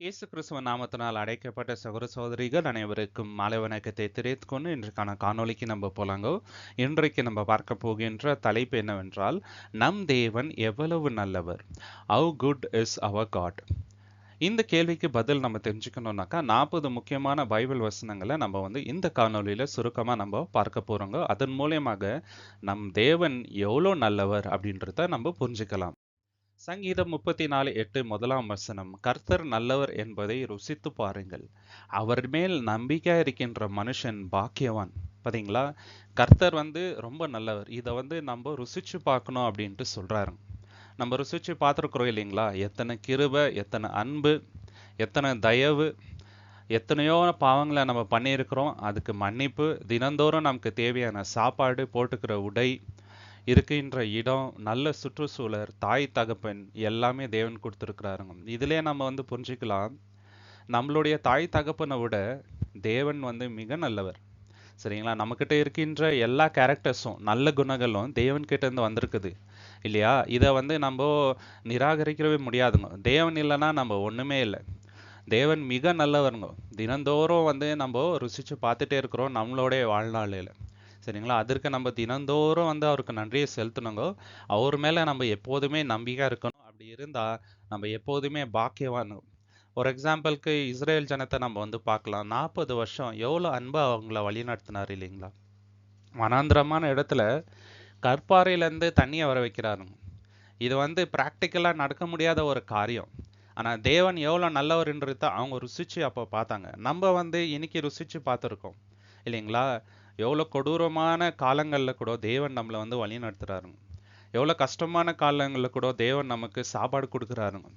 இயேசு கிறிஸ்துவ நாமத்தினால் அழைக்கப்பட்ட சகோதர சகோதரிகள் அனைவருக்கும் மாலை வணக்கத்தை தெரிவித்துக் கொண்டு இன்றைக்கான காணொளிக்கு நம்ம போலாங்கோ. இன்றைக்கு நம்ம பார்க்க போகின்ற தலைப்பு என்னவென்றால், நம் தேவன் எவ்வளவு நல்லவர். How good is our God. இந்த கேள்விக்கு பதில் நம்ம தெரிஞ்சுக்கணும்னாக்கா 40 முக்கியமான பைபிள் வசனங்களை நம்ம இந்த காணொளியில சுருக்கமா நம்ம பார்க்க போறோங்க. அதன் மூலியமாக நம் தேவன் எவ்வளோ நல்லவர் அப்படின்றத நம்ம புரிஞ்சுக்கலாம். சங்கீதம் 34:8 முதலாம் வசனம், கர்த்தர் நல்லவர் என்பதை ருசித்து பாருங்கள், அவர் மேல் நம்பிக்கை இருக்கின்ற மனுஷன் பாக்கியவான். பாத்தீங்களா, கர்த்தர் ரொம்ப நல்லவர். இதை நம்ம ருசிச்சு பார்க்கணும் அப்படின்ட்டு சொல்றாரு. நம்ம ருசிச்சு பார்த்துருக்குறோம் இல்லைங்களா? எத்தனை கிருபை, எத்தனை அன்பு, எத்தனை தயவு, எத்தனையோ பாவங்களை நம்ம பண்ணியிருக்கிறோம். அதுக்கு மன்னிப்பு, தினந்தோறும் நமக்கு தேவையான சாப்பாடு, போட்டுக்கிற உடை, இருக்கின்ற இடம், நல்ல சுற்றுச்சூழல், தாய் தகப்பன் எல்லாமே தேவன் கொடுத்துருக்கிறாருங்க. இதிலே நம்ம புரிஞ்சுக்கலாம், நம்மளுடைய தாய் தகப்பனை விட தேவன் மிக நல்லவர். சரிங்களா? நம்மக்கிட்ட இருக்கின்ற எல்லா கேரக்டர்ஸும், நல்ல குணங்களும் தேவன் கிட்ட இருந்து வந்திருக்குது இல்லையா? இதை நம்ம நிராகரிக்கவே முடியாதுங்க. தேவன் இல்லைன்னா நம்ம ஒண்ணுமே இல்லை. தேவன் மிக நல்லவருங்க. தினந்தோறும் நம்ம ருசிச்சு பார்த்துட்டே இருக்கிறோம் நம்மளுடைய வாழ்நாளில். சரிங்களா? அதற்கு நம்ம தினந்தோறும் அவருக்கு நன்றியை செலுத்தணுங்க. அவர் மேல நம்ம எப்போதுமே நம்பிக்கை இருக்கணும். அப்படி இருந்தா நம்ம எப்போதுமே பாக்கியவான். ஒரு எக்ஸாம்பிளுக்கு இஸ்ரேல் ஜனத்தை நம்ம பார்க்கலாம். 40 வருஷம் எவ்வளோ அன்பா அவங்கள வழி நடத்தினார் இல்லைங்களா? வனாந்திரமான இடத்துல கற்பாறையிலேருந்து தண்ணியை வர வைக்கிறாருங்க. இது ப்ராக்டிக்கலாக நடக்க முடியாத ஒரு காரியம். ஆனால் தேவன் எவ்வளோ நல்லவர்ன்றத அவங்க ருசிச்சு அப்போ பார்த்தாங்க. நம்ம இன்னைக்கு ருசிச்சு பார்த்துருக்கோம் இல்லைங்களா? எவ்வளோ கொடூரமான காலங்களில் கூட தேவன் நம்மளை வழி நடத்துகிறாருங்க. எவ்வளோ கஷ்டமான காலங்களில் கூட தேவன் நமக்கு சாப்பாடு கொடுக்குறாருங்க.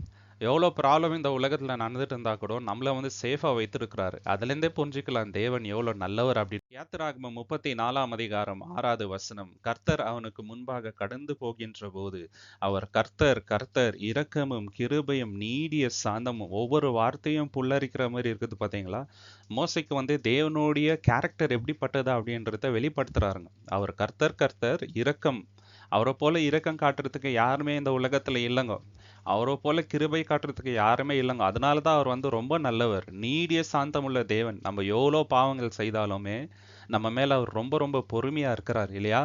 எவ்வளோ ப்ராப்ளம் இந்த உலகத்தில் நடந்துட்டு இருந்தால் கூட நம்மளை சேஃபாக வைத்திருக்கிறாரு. அதுலேருந்தே புரிஞ்சுக்கலாம் தேவன் எவ்வளோ நல்லவர் அப்படின்னு. யாத்திராகமம் 34ஆம் அதிகாரம் 6வது வசனம், கர்த்தர் அவனுக்கு முன்பாக கடந்து போகின்ற போது அவர் கர்த்தர் கர்த்தர் இரக்கமும் கிருபையும் நீடிய சாந்தமும். ஒவ்வொரு வார்த்தையும் புல்லரிக்கிற மாதிரி இருக்குது பார்த்தீங்களா? மோசைக்கு தேவனுடைய கேரக்டர் எப்படிப்பட்டது அப்படின்றத வெளிப்படுத்துறாருங்க. அவர் கர்த்தர் கர்த்தர் இரக்கம். அவரை போல இரக்கம் காட்டுறதுக்கு யாருமே இந்த உலகத்துல இல்லைங்க. அவரை போல கிருபை காட்டுறதுக்கு யாருமே இல்லைங்க. அதனால தான் அவர் ரொம்ப நல்லவர். நீடிய சாந்தமுள்ள தேவன். நம்ம எவ்வளோ பாவங்கள் செய்தாலுமே நம்ம மேல அவர் ரொம்ப ரொம்ப பொறுமையா இருக்கிறார் இல்லையா?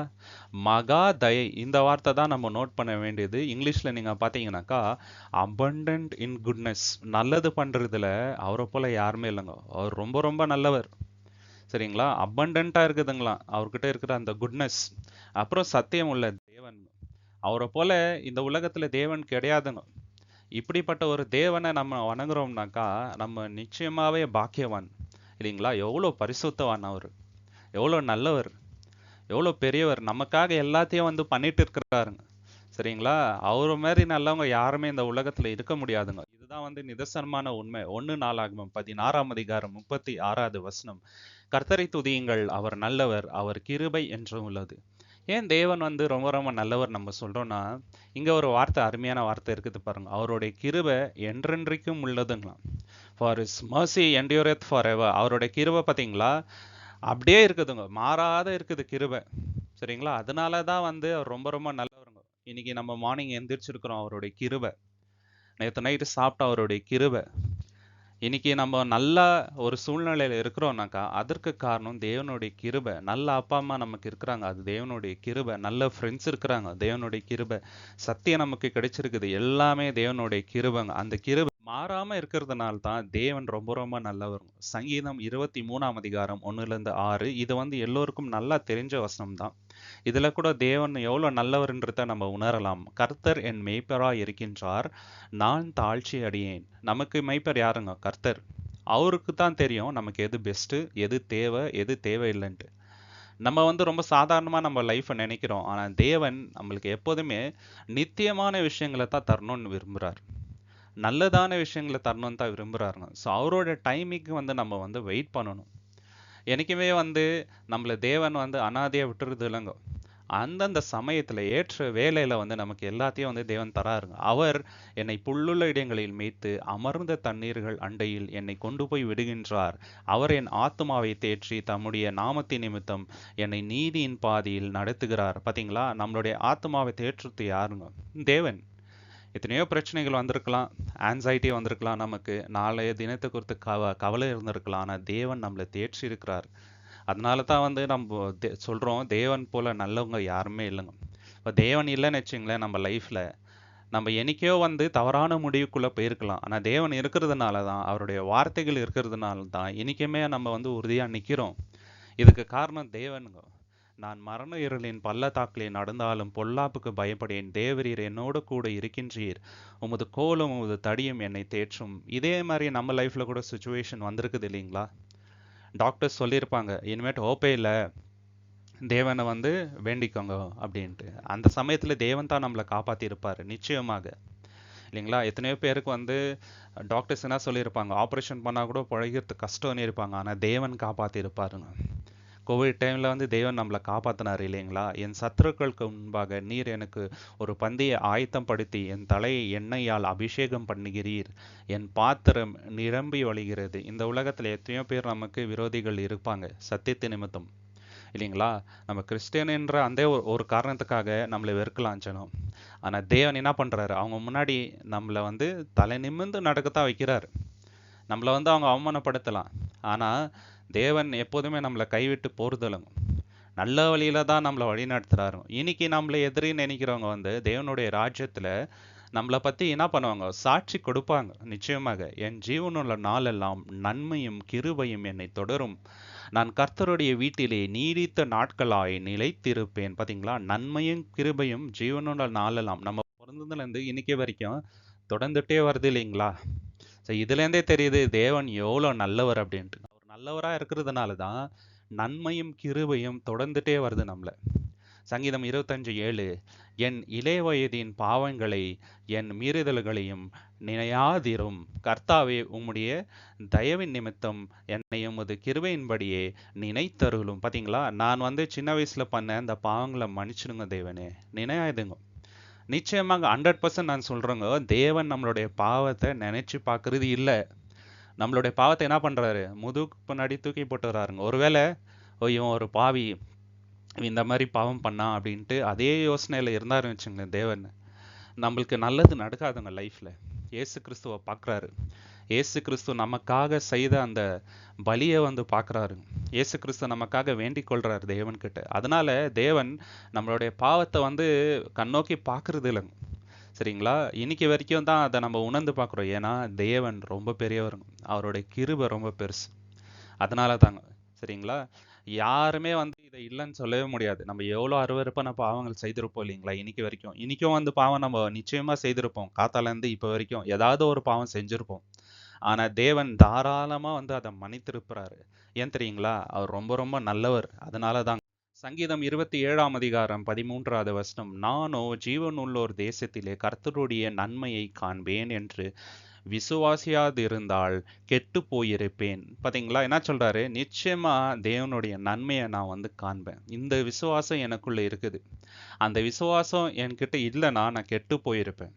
மகா தயை, இந்த வார்த்தை தான் நம்ம நோட் பண்ண வேண்டியது. இங்கிலீஷ்ல நீங்க பாத்தீங்கன்னாக்கா abundant in goodness, நல்லது பண்றதுல அவரை போல யாருமே இல்லைங்க. அவர் ரொம்ப ரொம்ப நல்லவர். சரிங்களா? அபண்டண்டா இருக்குதுங்களா அவர்கிட்ட இருக்கிற அந்த குட்னஸ். அப்புறம் சத்தியம் உள்ள தேவன். அவரை போல இந்த உலகத்துல தேவன் கிடையாதுங்க. இப்படிப்பட்ட ஒரு தேவனை நம்ம வணங்குறோம்னாக்கா நம்ம நிச்சயமாவே பாக்கியவான் இல்லைங்களா? எவ்வளோ பரிசுத்தவான் அவர், எவ்வளோ நல்லவர், எவ்வளோ பெரியவர். நமக்காக எல்லாத்தையும் பண்ணிட்டு இருக்கிறாருங்க. சரிங்களா? அவரு மாதிரி நல்லவங்க யாருமே இந்த உலகத்துல இருக்க முடியாதுங்க. இதுதான் நிதர்சனமான உண்மை. 1 நாளாகமம் 16ஆம் அதிகாரம் 36வது வசனம், கர்த்தரை துதியுங்கள், அவர் நல்லவர், அவர் கிருபை என்றும் உள்ளது. ஏன் தேவன் ரொம்ப ரொம்ப நல்லவர் நம்ம சொல்றோம்னா, இங்க ஒரு வார்த்தை, அருமையான வார்த்தை இருக்குது பாருங்க. அவருடைய கிருபை என்றென்றைக்கும் உள்ளதுங்களாம். For his mercy endureth forever. அவருடைய கிருபை பார்த்தீங்களா அப்படியே இருக்குதுங்க, மாறாத இருக்குது கிருபை. சரிங்களா? அதனால தான் அவர் ரொம்ப ரொம்ப நல்லவருங்க. இன்னைக்கு நம்ம மார்னிங் எந்திரிச்சிருக்கிறோம் அவருடைய கிருபை. நேற்று நைட்டு சாப்பிட்ட அவருடைய கிருபை. இன்னைக்கு நம்ம நல்ல ஒரு சூழ்நிலையில இருக்கிறோம்னாக்கா அதற்கு காரணம் தேவனுடைய கிருபை. நல்ல அப்பா அம்மா நமக்கு இருக்கிறாங்க, அது தேவனுடைய கிருபை. நல்ல ஃப்ரெண்ட்ஸ் இருக்கிறாங்க, தேவனுடைய கிருபை. சத்தியம் நமக்கு கிடைச்சிருக்குது, எல்லாமே தேவனுடைய கிருபைங்க. அந்த கிருபை மாறாம இருக்கிறதுனால தான் தேவன் ரொம்ப ரொம்ப நல்லவர். சங்கீதம் 23ஆம் அதிகாரம் 1-6, இது எல்லோருக்கும் நல்லா தெரிஞ்ச வசனம் தான். இதுல கூட தேவன் எவ்வளவு நல்லவர்ன்றத நம்ம உணரலாம். கர்த்தர் என் மேய்ப்பராய் இருக்கின்றார், நான் தாழ்ச்சி அடையேன். நமக்கு மேய்ப்பர் யாருங்க? கர்த்தர். அவருக்கு தான் தெரியும் நமக்கு எது பெஸ்ட், எது தேவை, எது தேவையில்லைன்ட்டு. நம்ம ரொம்ப சாதாரணமா நம்ம லைஃப்பை நினைக்கிறோம். ஆனா தேவன் நம்மளுக்கு எப்போதுமே நித்தியமான விஷயங்களை தான் தரணும்னு விரும்புறார். நல்லதான விஷயங்களை தரணும்னு தான் விரும்புறாருங்க. ஸோ அவரோட டைமிங்க்கு நம்ம வெயிட் பண்ணணும். என்னைக்குமே நம்மள தேவன் அனாதையா விட்டுறது இல்லைங்க. அந்தந்த சமயத்துல ஏற்ற வேலையில நமக்கு எல்லாத்தையும் தேவன் தராருங்க. அவர் என்னை புல்லுள்ள இடங்களில் மேய்த்து அமர்ந்த தண்ணீர்கள் அண்டையில் என்னை கொண்டு போய் விடுகின்றார். அவர் என் ஆத்துமாவை தேற்றி தம்முடைய நாமத்தின் நிமித்தம் என்னை நீதியின் பாதையில் நடத்துகிறார். பாத்தீங்களா? நம்மளுடைய ஆத்துமாவை தேற்றுறது யாருங்க? தேவன். எத்தனையோ பிரச்சனைகள் வந்திருக்கலாம், ஆன்சைட்டி வந்திருக்கலாம், நமக்கு நாளைய தினத்தை குறித்து கவலை இருந்திருக்கலாம். ஆனால் தேவன் நம்மளை தேற்றி இருக்கிறார். அதனால தான் வந்து நம்ம சொல்கிறோம், தேவன் போல நல்லவங்க யாருமே இல்லைங்க. இப்போ தேவன் இல்லைன்னு வச்சுங்களேன், நம்ம லைஃப்பில் நம்ம என்னைக்கோ வந்து தவறான முடிவுக்குள்ளே போயிருக்கலாம். ஆனால் தேவன் இருக்கிறதுனால தான், அவருடைய வார்த்தைகள் இருக்கிறதுனால தான் இன்றைக்குமே நம்ம வந்து உறுதியாக நிற்கிறோம். இதுக்கு காரணம் தேவனுங்க. நான் மரண இருளின் பள்ளத்தாக்கிலே நடந்தாலும் பொல்லாப்புக்கு பயப்படேன், தேவரீர் என்னோடு கூட இருக்கின்றீர், உமது கோலும் உமது தடியும் என்னை தேற்றும். இதே மாதிரி நம்ம லைஃப்ல கூட சுச்சுவேஷன் வந்திருக்குது இல்லைங்களா? டாக்டர்ஸ் சொல்லியிருப்பாங்க, இனிமேட்டு ஹோப்பே இல்லை, தேவனை வந்து வேண்டிக்கோங்க அப்படின்ட்டு. அந்த சமயத்தில் தேவன் தான் நம்மளை காப்பாற்றி இருப்பார் நிச்சயமாக, இல்லைங்களா? எத்தனையோ பேருக்கு வந்து டாக்டர்ஸ் என்ன சொல்லியிருப்பாங்க, ஆப்ரேஷன் பண்ணால் கூட பிழைக்கிறது கஷ்டம்னு இருப்பாங்க, ஆனால் தேவன் காப்பாற்றி இருப்பாருங்க. கோவிட் டைமில் வந்து தேவன் நம்மளை காப்பாற்றினார் இல்லைங்களா? என் சத்துருக்களுக்கு முன்பாக நீர் எனக்கு ஒரு பந்தியை ஆயத்தம் படுத்தி என் தலையை எண்ணெயால் அபிஷேகம் பண்ணுகிறீர், என் பாத்திரம் நிரம்பி வழிகிறது. இந்த உலகத்தில் எத்தனையோ பேர் நமக்கு விரோதிகள் இருப்பாங்க சத்தியத்து நிமித்தம், இல்லைங்களா? நம்ம கிறிஸ்டியன் என்ற அந்த ஒரு காரணத்துக்காக நம்மளை வெறுக்கலாம் ஜனம். ஆனால் தேவன் என்ன பண்ணுறாரு, அவங்க முன்னாடி நம்மளை வந்து தலை நிமிர்ந்து நடக்கத்தான் வைக்கிறார். நம்மளை வந்து அவங்க அவமானப்படுத்தலாம், ஆனால் தேவன் எப்போதுமே நம்மளை கைவிட்டு போறதில்லைங்க. நல்ல வழியில தான் நம்மளை வழி நடத்துறாரு. இன்னைக்கு நம்மளை எதிரின்னு நினைக்கிறவங்க வந்து தேவனுடைய ராஜ்யத்துல நம்மளை பத்தி என்ன பண்ணுவாங்க, சாட்சி கொடுப்பாங்க நிச்சயமாக. என் ஜீவனுள்ள நாளெல்லாம் நன்மையும் கிருபையும் என்னை தொடரும், நான் கர்த்தருடைய வீட்டிலே நீடித்த நாட்களாய் நிலைத்திருப்பேன். பாத்தீங்களா? நன்மையும் கிருபையும் ஜீவனுள்ள நாளெல்லாம் நம்ம பிறந்ததுல இருந்து இன்னைக்கு வரைக்கும் தொடர்ந்துட்டே வருது இல்லைங்களா? இதுலேருந்தே தெரியுது தேவன் எவ்வளோ நல்லவர் அப்படின்ட்டு. அவர் நல்லவரா இருக்கிறதுனால தான் நன்மையும் கிருபையும் தொடர்ந்துட்டே வருது நம்மள. சங்கீதம் 25:7, என் இளையவயதின் பாவங்களை என் மீறுதல்களையும் நினையாதிரும், கர்த்தாவே உம்முடைய தயவின் நிமித்தம் என்னை உமது கிருபையின்படியே நினைத்தருளும். பாத்தீங்களா? நான் வந்து சின்ன வயசுல பண்ண அந்த பாவங்களை மன்னிச்சிடுங்க தேவனே, நினையாதுங்க. நிச்சயமாக 100% நான் சொல்றேங்க, தேவன் நம்மளுடைய பாவத்தை நினைச்சு பார்க்கறது இல்லை. நம்மளுடைய பாவத்தை என்ன பண்றாரு, முதுகு பின்னாடி தூக்கி போட்டுறாருங்க. ஒருவேளை இவன் ஒரு பாவி, இந்த மாதிரி பாவம் பண்ணான் அப்படின்ட்டு அதே யோசனையில இருந்தாருன்னு வச்சுங்க தேவன், நம்மளுக்கு நல்லது நடக்காதுங்க லைஃப்ல. இயேசு கிறிஸ்துவை பார்க்குறாரு, இயேசு கிறிஸ்து நமக்காக செய்த அந்த பலியை வந்து பார்க்குறாரு, இயேசு கிறிஸ்து நமக்காக வேண்டிக் கொள்றாரு தேவன்கிட்ட. அதனால தேவன் நம்மளுடைய பாவத்தை வந்து கண்ணோக்கி பார்க்கறது இல்லைங்க, சரிங்களா? இன்னைக்கு வரைக்கும் தான் அதை நம்ம உணர்ந்து பார்க்குறோம். ஏன்னா தேவன் ரொம்ப பெரியவருங்க, அவருடைய கிருபை ரொம்ப பெருசு. அதனால தாங்க, சரிங்களா? யாருமே வந்து இதை இல்லைன்னு சொல்லவே முடியாது. நம்ம எவ்வளோ அருவருப்பான பாவங்கள் செய்திருப்போம் இல்லைங்களா? இன்னைக்கு வரைக்கும் இன்னைக்கும் வந்து பாவம் நம்ம நிச்சயமா செய்திருப்போம். காத்தால இருந்து இப்ப வரைக்கும் ஏதாவது ஒரு பாவம் செஞ்சிருப்போம். ஆனா தேவன் தாராளமா வந்து அதை மன்னித்திருக்கிறாரு. ஏன் தெரியுங்களா? அவர் ரொம்ப ரொம்ப நல்லவர். அதனாலதான் சங்கீதம் 27:13 வசனம், நானோ ஜீவனுள்ளோர் தேசத்திலே கர்த்தருடைய நன்மையை காண்பேன் என்று விசுவாசியாதிருந்தால் கெட்டு போயிருப்பேன். பாத்தீங்களா என்ன சொல்றாரு? நிச்சயமா தேவனுடைய நன்மையை நான் வந்து காண்பேன். இந்த விசுவாசம் எனக்குள்ள இருக்குது. அந்த விசுவாசம் என்கிட்ட இல்லைன்னா நான் கெட்டு போயிருப்பேன்.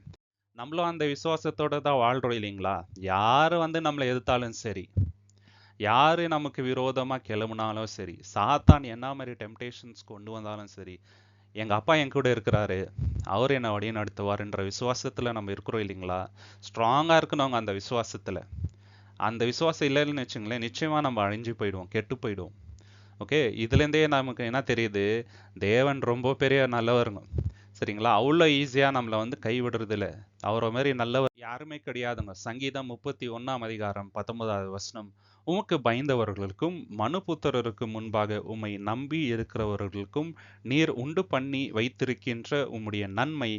நம்மளும் அந்த விசுவாசத்தோட தான் வாழ்றோம் இல்லைங்களா? யாரு வந்து நம்மளை எதிர்த்தாலும் சரி, யாரு நமக்கு விரோதமா கிளம்புனாலும் சரி, சாத்தான் என்ன மாதிரி டெம்டேஷன்ஸ் கொண்டு வந்தாலும் சரி, எங்க அப்பா என் கூட இருக்கிறாரு, அவர் என்ன வழி நடத்துவாருன்ற விசுவாசத்துல நம்ம இருக்கிறோம் இல்லைங்களா? ஸ்ட்ராங்கா இருக்கணும் அந்த விசுவாசத்துல. அந்த விசுவாசம் இல்லைன்னு வச்சுங்களேன், நிச்சயமா நம்ம அழிஞ்சு போயிடுவோம், கெட்டு போயிடுவோம். ஓகே, இதுல இருந்தே நமக்கு என்ன தெரியுது, தேவன் ரொம்ப பெரிய நல்லவருங்க, சரிங்களா? அவ்வளோ ஈஸியா நம்மளை வந்து கைவிடுறது இல்லை. அவரை மாதிரி நல்லவர் யாருமே கிடையாதுங்க. சங்கீதம் 31:19 வசனம், உமக்கு பயந்தவர்களுக்கும் மனுபுத்திரருக்கு முன்பாக உம்மை நம்பி இருக்கிறவர்களுக்கும் நீர் உண்டு பண்ணி வைத்திருக்கின்ற உம்முடைய நன்மை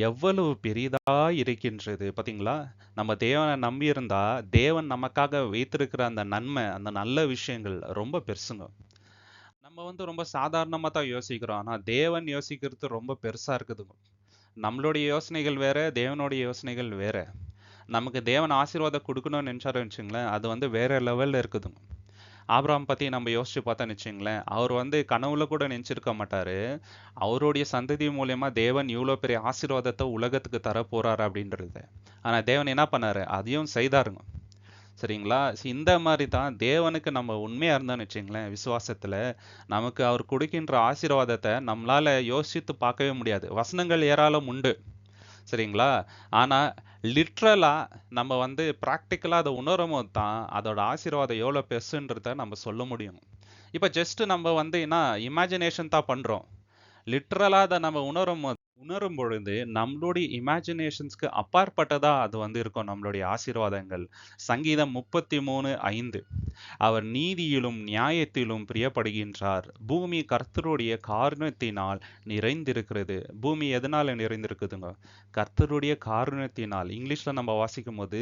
எவ்வளவு பெரிதா இருக்கின்றது. பாத்தீங்களா? நம்ம தேவனை நம்பி இருந்தா தேவன் நமக்காக வைத்திருக்கிற அந்த நன்மை, அந்த நல்ல விஷயங்கள் ரொம்ப பெருசுங்க. நம்ம வந்து ரொம்ப சாதாரணமா தான் யோசிக்கிறோம், ஆனா தேவன் யோசிக்கிறது ரொம்ப பெருசா இருக்குதுங்க. நம்மளுடைய யோசனைகள் வேற, தேவனுடைய யோசனைகள் வேற. நமக்கு தேவன் ஆசீர்வாதம் கொடுக்கணும்னு நினைச்சாரு வச்சுங்களேன், அது வந்து வேற லெவல்ல இருக்குதுங்க. ஆபிரகாம் பத்தி நம்ம யோசிச்சு பார்த்தா வச்சுங்களேன், அவர் வந்து கனவுல கூட நினைச்சிருக்க மாட்டாரு, அவருடைய சந்ததி மூலியமா தேவன் இவ்வளவு பெரிய ஆசீர்வாதத்தை உலகத்துக்கு தர போறாரு அப்படின்றது. ஆனா தேவன் என்ன பண்ணாரு, அதையும் செய்தாருங்க, சரிங்களா? இந்த மாதிரி தான் தேவனுக்கு நம்ம உண்மையா இருந்தோம்னு வச்சுங்களேன், விசுவாசத்துல நமக்கு அவர் கொடுக்கின்ற ஆசீர்வாதத்தை நம்மளால யோசித்து பார்க்கவே முடியாது. வசனங்கள் ஏராளம் உண்டு, சரிங்களா? ஆனா லிட்ரலா நம்ம வந்து பிராக்டிகலா அத உணரும்போது தான் அதோட ஆசீர்வாதம் எவ்வளோ பெருசுன்றத நம்ம சொல்ல முடியும். இப்ப ஜஸ்ட் நம்ம வந்து என்ன இமேஜினேஷன் தான் பண்றோம். லிட்ரலா அத நம்ம உணரும் பொழுது நம்மளுடைய இமேஜினேஷன்ஸ்க்கு அப்பாற்பட்டதா அது வந்து இருக்கும் நம்மளுடைய ஆசீர்வாதங்கள். சங்கீதம் 33:5 அவர் நீதியிலும் நியாயத்திலும் பிரியப்படுகின்றார். பூமி கர்த்தருடைய காருண்யத்தினால் நிறைந்திருக்கிறது. பூமி எதனால நிறைந்திருக்குதுங்க? கர்த்தருடைய காருண்யத்தினால். இங்கிலீஷ்ல நம்ம வாசிக்கும்போது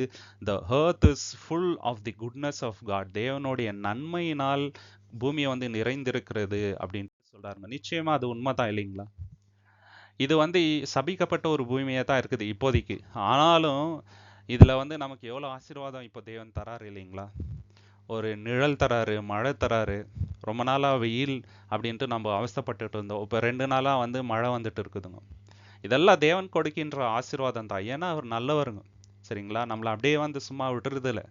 the earth is full of the goodness of God. தேவனுடைய நன்மையினால் பூமி வந்து நிறைந்திருக்கிறது அப்படின்னு சொல்றாருங்க. நிச்சயமா அது உண்மைதான் இல்லைங்களா? இது வந்து சபிக்கப்பட்ட ஒரு பூமியா தான் இருக்குது இப்போதைக்கு. ஆனாலும் இதுல வந்து நமக்கு எவ்வளவு ஆசீர்வாதம் இப்போ தேவன் தராரு இல்லைங்களா? ஒரு நிழல் தராரு, மழை தராரு. ரொம்ப நாளா வெயில் அப்படின்ட்டு நம்ம அவஸ்தைப்பட்டுட்டு இருந்தோம். இப்போ 2 நாளா வந்து மழை வந்துட்டு இருக்குதுங்க. இதெல்லாம் தேவன் கொடுக்கின்ற ஆசீர்வாதம் தான். ஏன்னா அவர் நல்லவருங்க. சரிங்களா? நம்மள அப்படியே வந்து சும்மா விட்டுறதில்ல.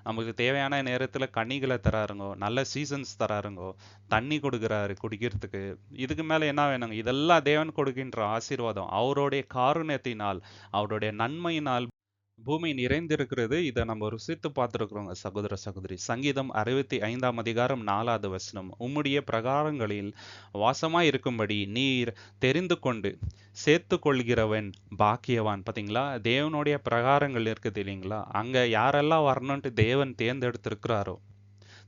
நமக்கு தேவையான நேரத்துல கனிகளை தராருங்கோ, நல்ல சீசன்ஸ் தராருங்கோ, தண்ணி கொடுக்குறாரு குடிக்கிறதுக்கு. இதுக்கு மேல என்ன வேணுங்க? இதெல்லாம் தேவன் கொடுக்கின்ற ஆசீர்வாதம். அவருடைய காருண்யத்தினால், அவருடைய நன்மையினால் பூமி நிறைந்திருக்கிறது. இதை நம்ம ருசித்து பார்த்திருக்கிறோங்க சகோதர சகோதரி. சங்கீதம் 65ஆம் அதிகாரம் 4வது வசனம். உம்முடைய பிரகாரங்களில் வாசமாய் இருக்கும்படி நீர் தெரிந்து கொண்டு சேர்த்து கொள்கிறவன் பாக்கியவான். பாத்தீங்களா? தேவனுடைய பிரகாரங்கள் இருக்குது இல்லைங்களா? அங்க யாரெல்லாம் வரணும்ட்டு தேவன் தேர்ந்தெடுத்திருக்கிறாரோ,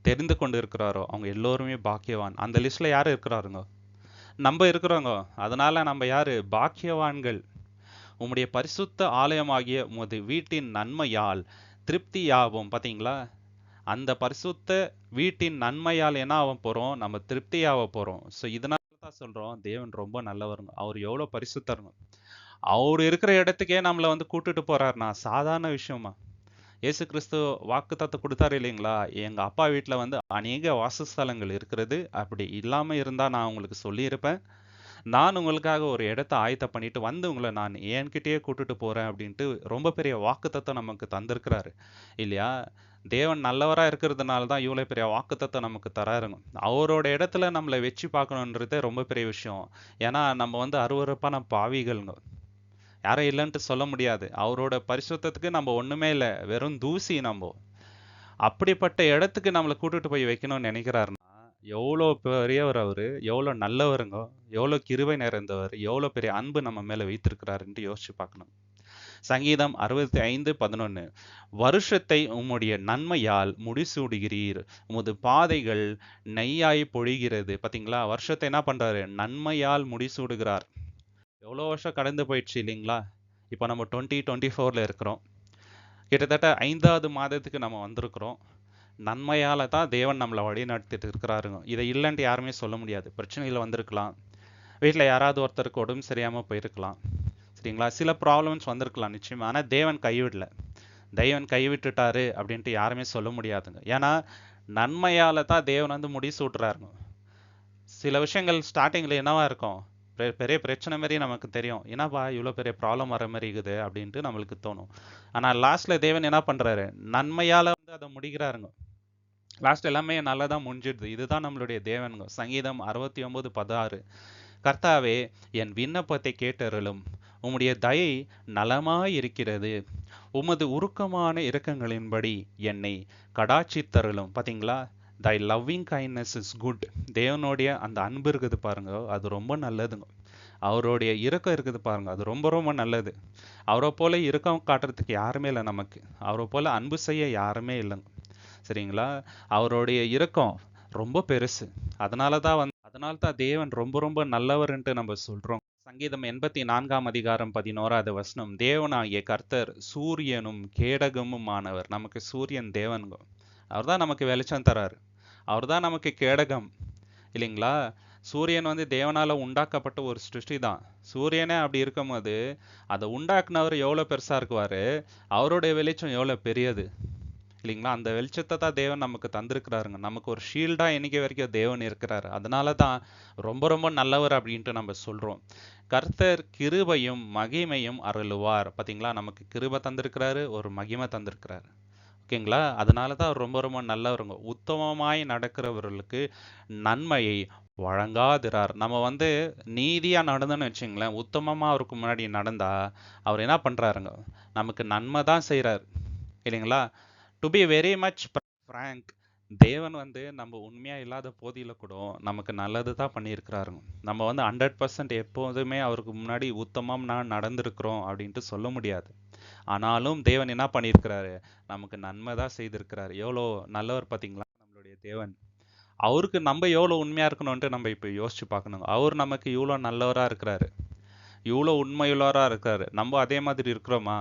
தெரிந்து கொண்டு இருக்கிறாரோ அவங்க எல்லோருமே பாக்கியவான். அந்த லிஸ்ட்ல யாரு இருக்கிறாருங்க? நம்ம இருக்கிறோங்க. அதனால நம்ம யாரு? பாக்கியவான்கள். உம்முடைய பரிசுத்த ஆலயமாகிய உமது வீட்டின் நன்மையால் திருப்தியாவோம். பாத்தீங்களா? அந்த பரிசுத்த வீட்டின் நன்மையால் என்ன ஆக போறோம்? நம்ம திருப்தியாக போறோம். ஸோ இதனால தான் சொல்றோம் தேவன் ரொம்ப நல்லவருங்க. அவர் எவ்வளோ பரிசுத்தருங்க. அவர் இருக்கிற இடத்துக்கே நம்மளை வந்து கூட்டிட்டு போறாருனா சாதாரண விஷயமா? இயேசு கிறிஸ்து வாக்குத்தத்தம் கொடுத்தாரு இல்லைங்களா? எங்க அப்பா வீட்டில் வந்து அநேக வாசஸ்தலங்கள் இருக்கிறது. அப்படி இல்லாம இருந்தா நான் உங்களுக்கு சொல்லியிருப்பேன். நான் உங்களுக்காக ஒரு இடத்த ஆயத்தம் பண்ணிட்டு வந்து உங்களை நான் என்கிட்டயே கூட்டிட்டு போறேன் அப்படின்ட்டு ரொம்ப பெரிய வாக்குத்தத்தம் நமக்கு தந்திருக்கிறாரு இல்லையா? தேவன் நல்லவரா இருக்கிறதுனால தான் இவ்வளவு பெரிய வாக்குத்தத்தம் நமக்கு தராருங்க. அவரோட இடத்துல நம்மளை வச்சு பார்க்கணுன்றதே ரொம்ப பெரிய விஷயம். ஏன்னா நம்ம வந்து அருவருப்பான பாவிகள்ங்க. யாரும் இல்லைன்ட்டு சொல்ல முடியாது. அவரோட பரிசுத்தத்துக்கு நம்ம ஒண்ணுமே இல்லை, வெறும் தூசி நம்ம. அப்படிப்பட்ட இடத்துக்கு நம்மளை கூட்டிட்டு போய் வைக்கணும்னு நினைக்கிறாருன்னா எவ்வளோ பெரியவர் அவரு, எவ்வளோ நல்லவருங்க, எவ்வளோ கிருபை நிறைந்தவர், எவ்வளோ பெரிய அன்பு நம்ம மேல வைத்திருக்கிறாருன்ட்டு யோசிச்சு பார்க்கணும். சங்கீதம் 65:11 வருஷத்தை உம்முடைய நன்மையால் முடிசூடுகிறீர், உமது பாதைகள் நெய்யாய் பொழிகிறது. பாத்தீங்களா? வருஷத்தை என்ன பண்றாரு? நன்மையால் முடிசூடுகிறார். எவ்வளோ வருஷம் கடந்து போயிடுச்சு இல்லைங்களா? இப்போ நம்ம 2024ல இருக்கிறோம். கிட்டத்தட்ட 5வது மாதத்துக்கு நம்ம வந்திருக்கிறோம். நன்மையால தான் தேவன் நம்மளை வழி நடத்திட்டு இருக்கிறாருங்க. இதை இல்லைன்ட்டு யாருமே சொல்ல முடியாது. பிரச்சனைகள் வந்திருக்கலாம், வீட்டில் யாராவது ஒருத்தருக்கு உடம்பு சரியாம போயிருக்கலாம், சரிங்களா? சில ப்ராப்ளம்ஸ் வந்திருக்கலாம் நிச்சயமா. ஆனால் தேவன் கைவிடல. தேவன் கைவிட்டுட்டாரு அப்படின்ட்டு யாருமே சொல்ல முடியாதுங்க. ஏன்னா நன்மையால தான் தேவன் வந்து முடிசூட்டுறாருங்க. சில விஷயங்கள் ஸ்டார்டிங்ல என்னவா இருக்கும்? பெரிய பிரச்சனை மாதிரி நமக்கு தெரியும். என்னப்பா இவ்வளோ பெரிய ப்ராப்ளம் வர மாதிரி இருக்குது அப்படின்ட்டு நம்மளுக்கு தோணும். ஆனால் லாஸ்ட்ல தேவன் என்ன பண்றாரு? நன்மையால வந்து அதை முடிக்கிறாருங்க. லாஸ்ட் எல்லாமே நல்லா தான் முடிஞ்சிடுது. இதுதான் நம்மளுடைய தேவனுங்க. சங்கீதம் 69:16 கர்த்தாவே என் விண்ணப்பத்தை கேட்டருளும், உம்முடைய தயை நலமாயிருக்கிறது, உமது உருக்கமான இரக்கங்களின்படி என்னை கடாட்சித்தருளும். பாத்தீங்களா? தை லவ்விங் கைண்ட்னஸ் இஸ் குட். தேவனுடைய அந்த அன்பு இருக்குது பாருங்க, அது ரொம்ப நல்லதுங்க. அவருடைய இரக்கம் இருக்குது பாருங்க, அது ரொம்ப ரொம்ப நல்லது. அவரை போல இரக்கம் காட்டுறதுக்கு யாருமே இல்லை நமக்கு. அவரை போல அன்பு செய்ய யாருமே இல்லைங்க. சரிங்களா? அவருடைய இரக்கம் ரொம்ப பெருசு. அதனால தான் தேவன் ரொம்ப ரொம்ப நல்லவர்ன்ட்டு நம்ம சொல்றோம். சங்கீதம் 84ஆம் அதிகாரம் 11வது வசனம். தேவனாகிய கர்த்தர் சூரியனும் கேடகமும் ஆனவர். நமக்கு சூரியன் தேவனுங்க. அவர்தான் நமக்கு வெளிச்சம் தராரு. அவர்தான் நமக்கு கேடகம் இல்லைங்களா? சூரியன் வந்து தேவனால உண்டாக்கப்பட்ட ஒரு சிருஷ்டி தான். சூரியனே அப்படி இருக்கும்போது அதை உண்டாக்குனவர் எவ்வளவு பெருசா இருக்குவாரு, அவருடைய வெளிச்சம் எவ்வளவு பெரியது இல்லைங்களா? அந்த வெளிச்சத்தை தான் தேவன் நமக்கு தந்திருக்கிறாருங்க. நமக்கு ஒரு ஷீல்டா இன்னைக்கு வரைக்கும் தேவன் இருக்கிறாரு. அதனால தான் ரொம்ப ரொம்ப நல்லவர் அப்படின்ட்டு நம்ம சொல்றோம். கர்த்தர் கிருபையும் மகிமையும் அருளுவார். பாத்தீங்களா? நமக்கு கிருபை தந்திருக்கிறாரு, ஒரு மகிமை தந்திருக்கிறாரு. ஓகேங்களா? அதனால தான் அவர் ரொம்ப ரொம்ப நல்லவருங்க. உத்தமமாய் நடக்கிறவர்களுக்கு நன்மையை வழங்காதிரார். நம்ம வந்து நீதியா நடந்தோம்னு வச்சுங்களேன், உத்தமமா அவருக்கு முன்னாடி நடந்தா, அவர் என்ன பண்றாருங்க? நமக்கு நன்மை தான் செய்றாரு. இல்லைங்களா? To be very much frank, தேவன் வந்து நம்ம உண்மையா இல்லாத போதில கூட நமக்கு நல்லது தான் பண்ணியிருக்கிறாருங்க. நம்ம வந்து 100% எப்போதுமே அவருக்கு முன்னாடி உத்தமமா நடந்திருக்கிறோம் அப்படின்ட்டு சொல்ல முடியாது. ஆனாலும் தேவன் என்ன பண்ணியிருக்கிறாரு? நமக்கு நன்மை தான் செய்திருக்கிறாரு. எவ்வளோ நல்லவர் பார்த்தீங்களா நம்மளுடைய தேவன். அவருக்கு நம்ம எவ்வளோ உண்மையா இருக்கணும்ன்ட்டு நம்ம இப்போ யோசிச்சு பார்க்கணுங்க. அவர் நமக்கு இவ்வளோ நல்லவரா இருக்கிறாரு. இவ்வளோ உண்மையுள்ளவரா இருக்காரு. நம்ம அதே மாதிரி இருக்கிறோமா?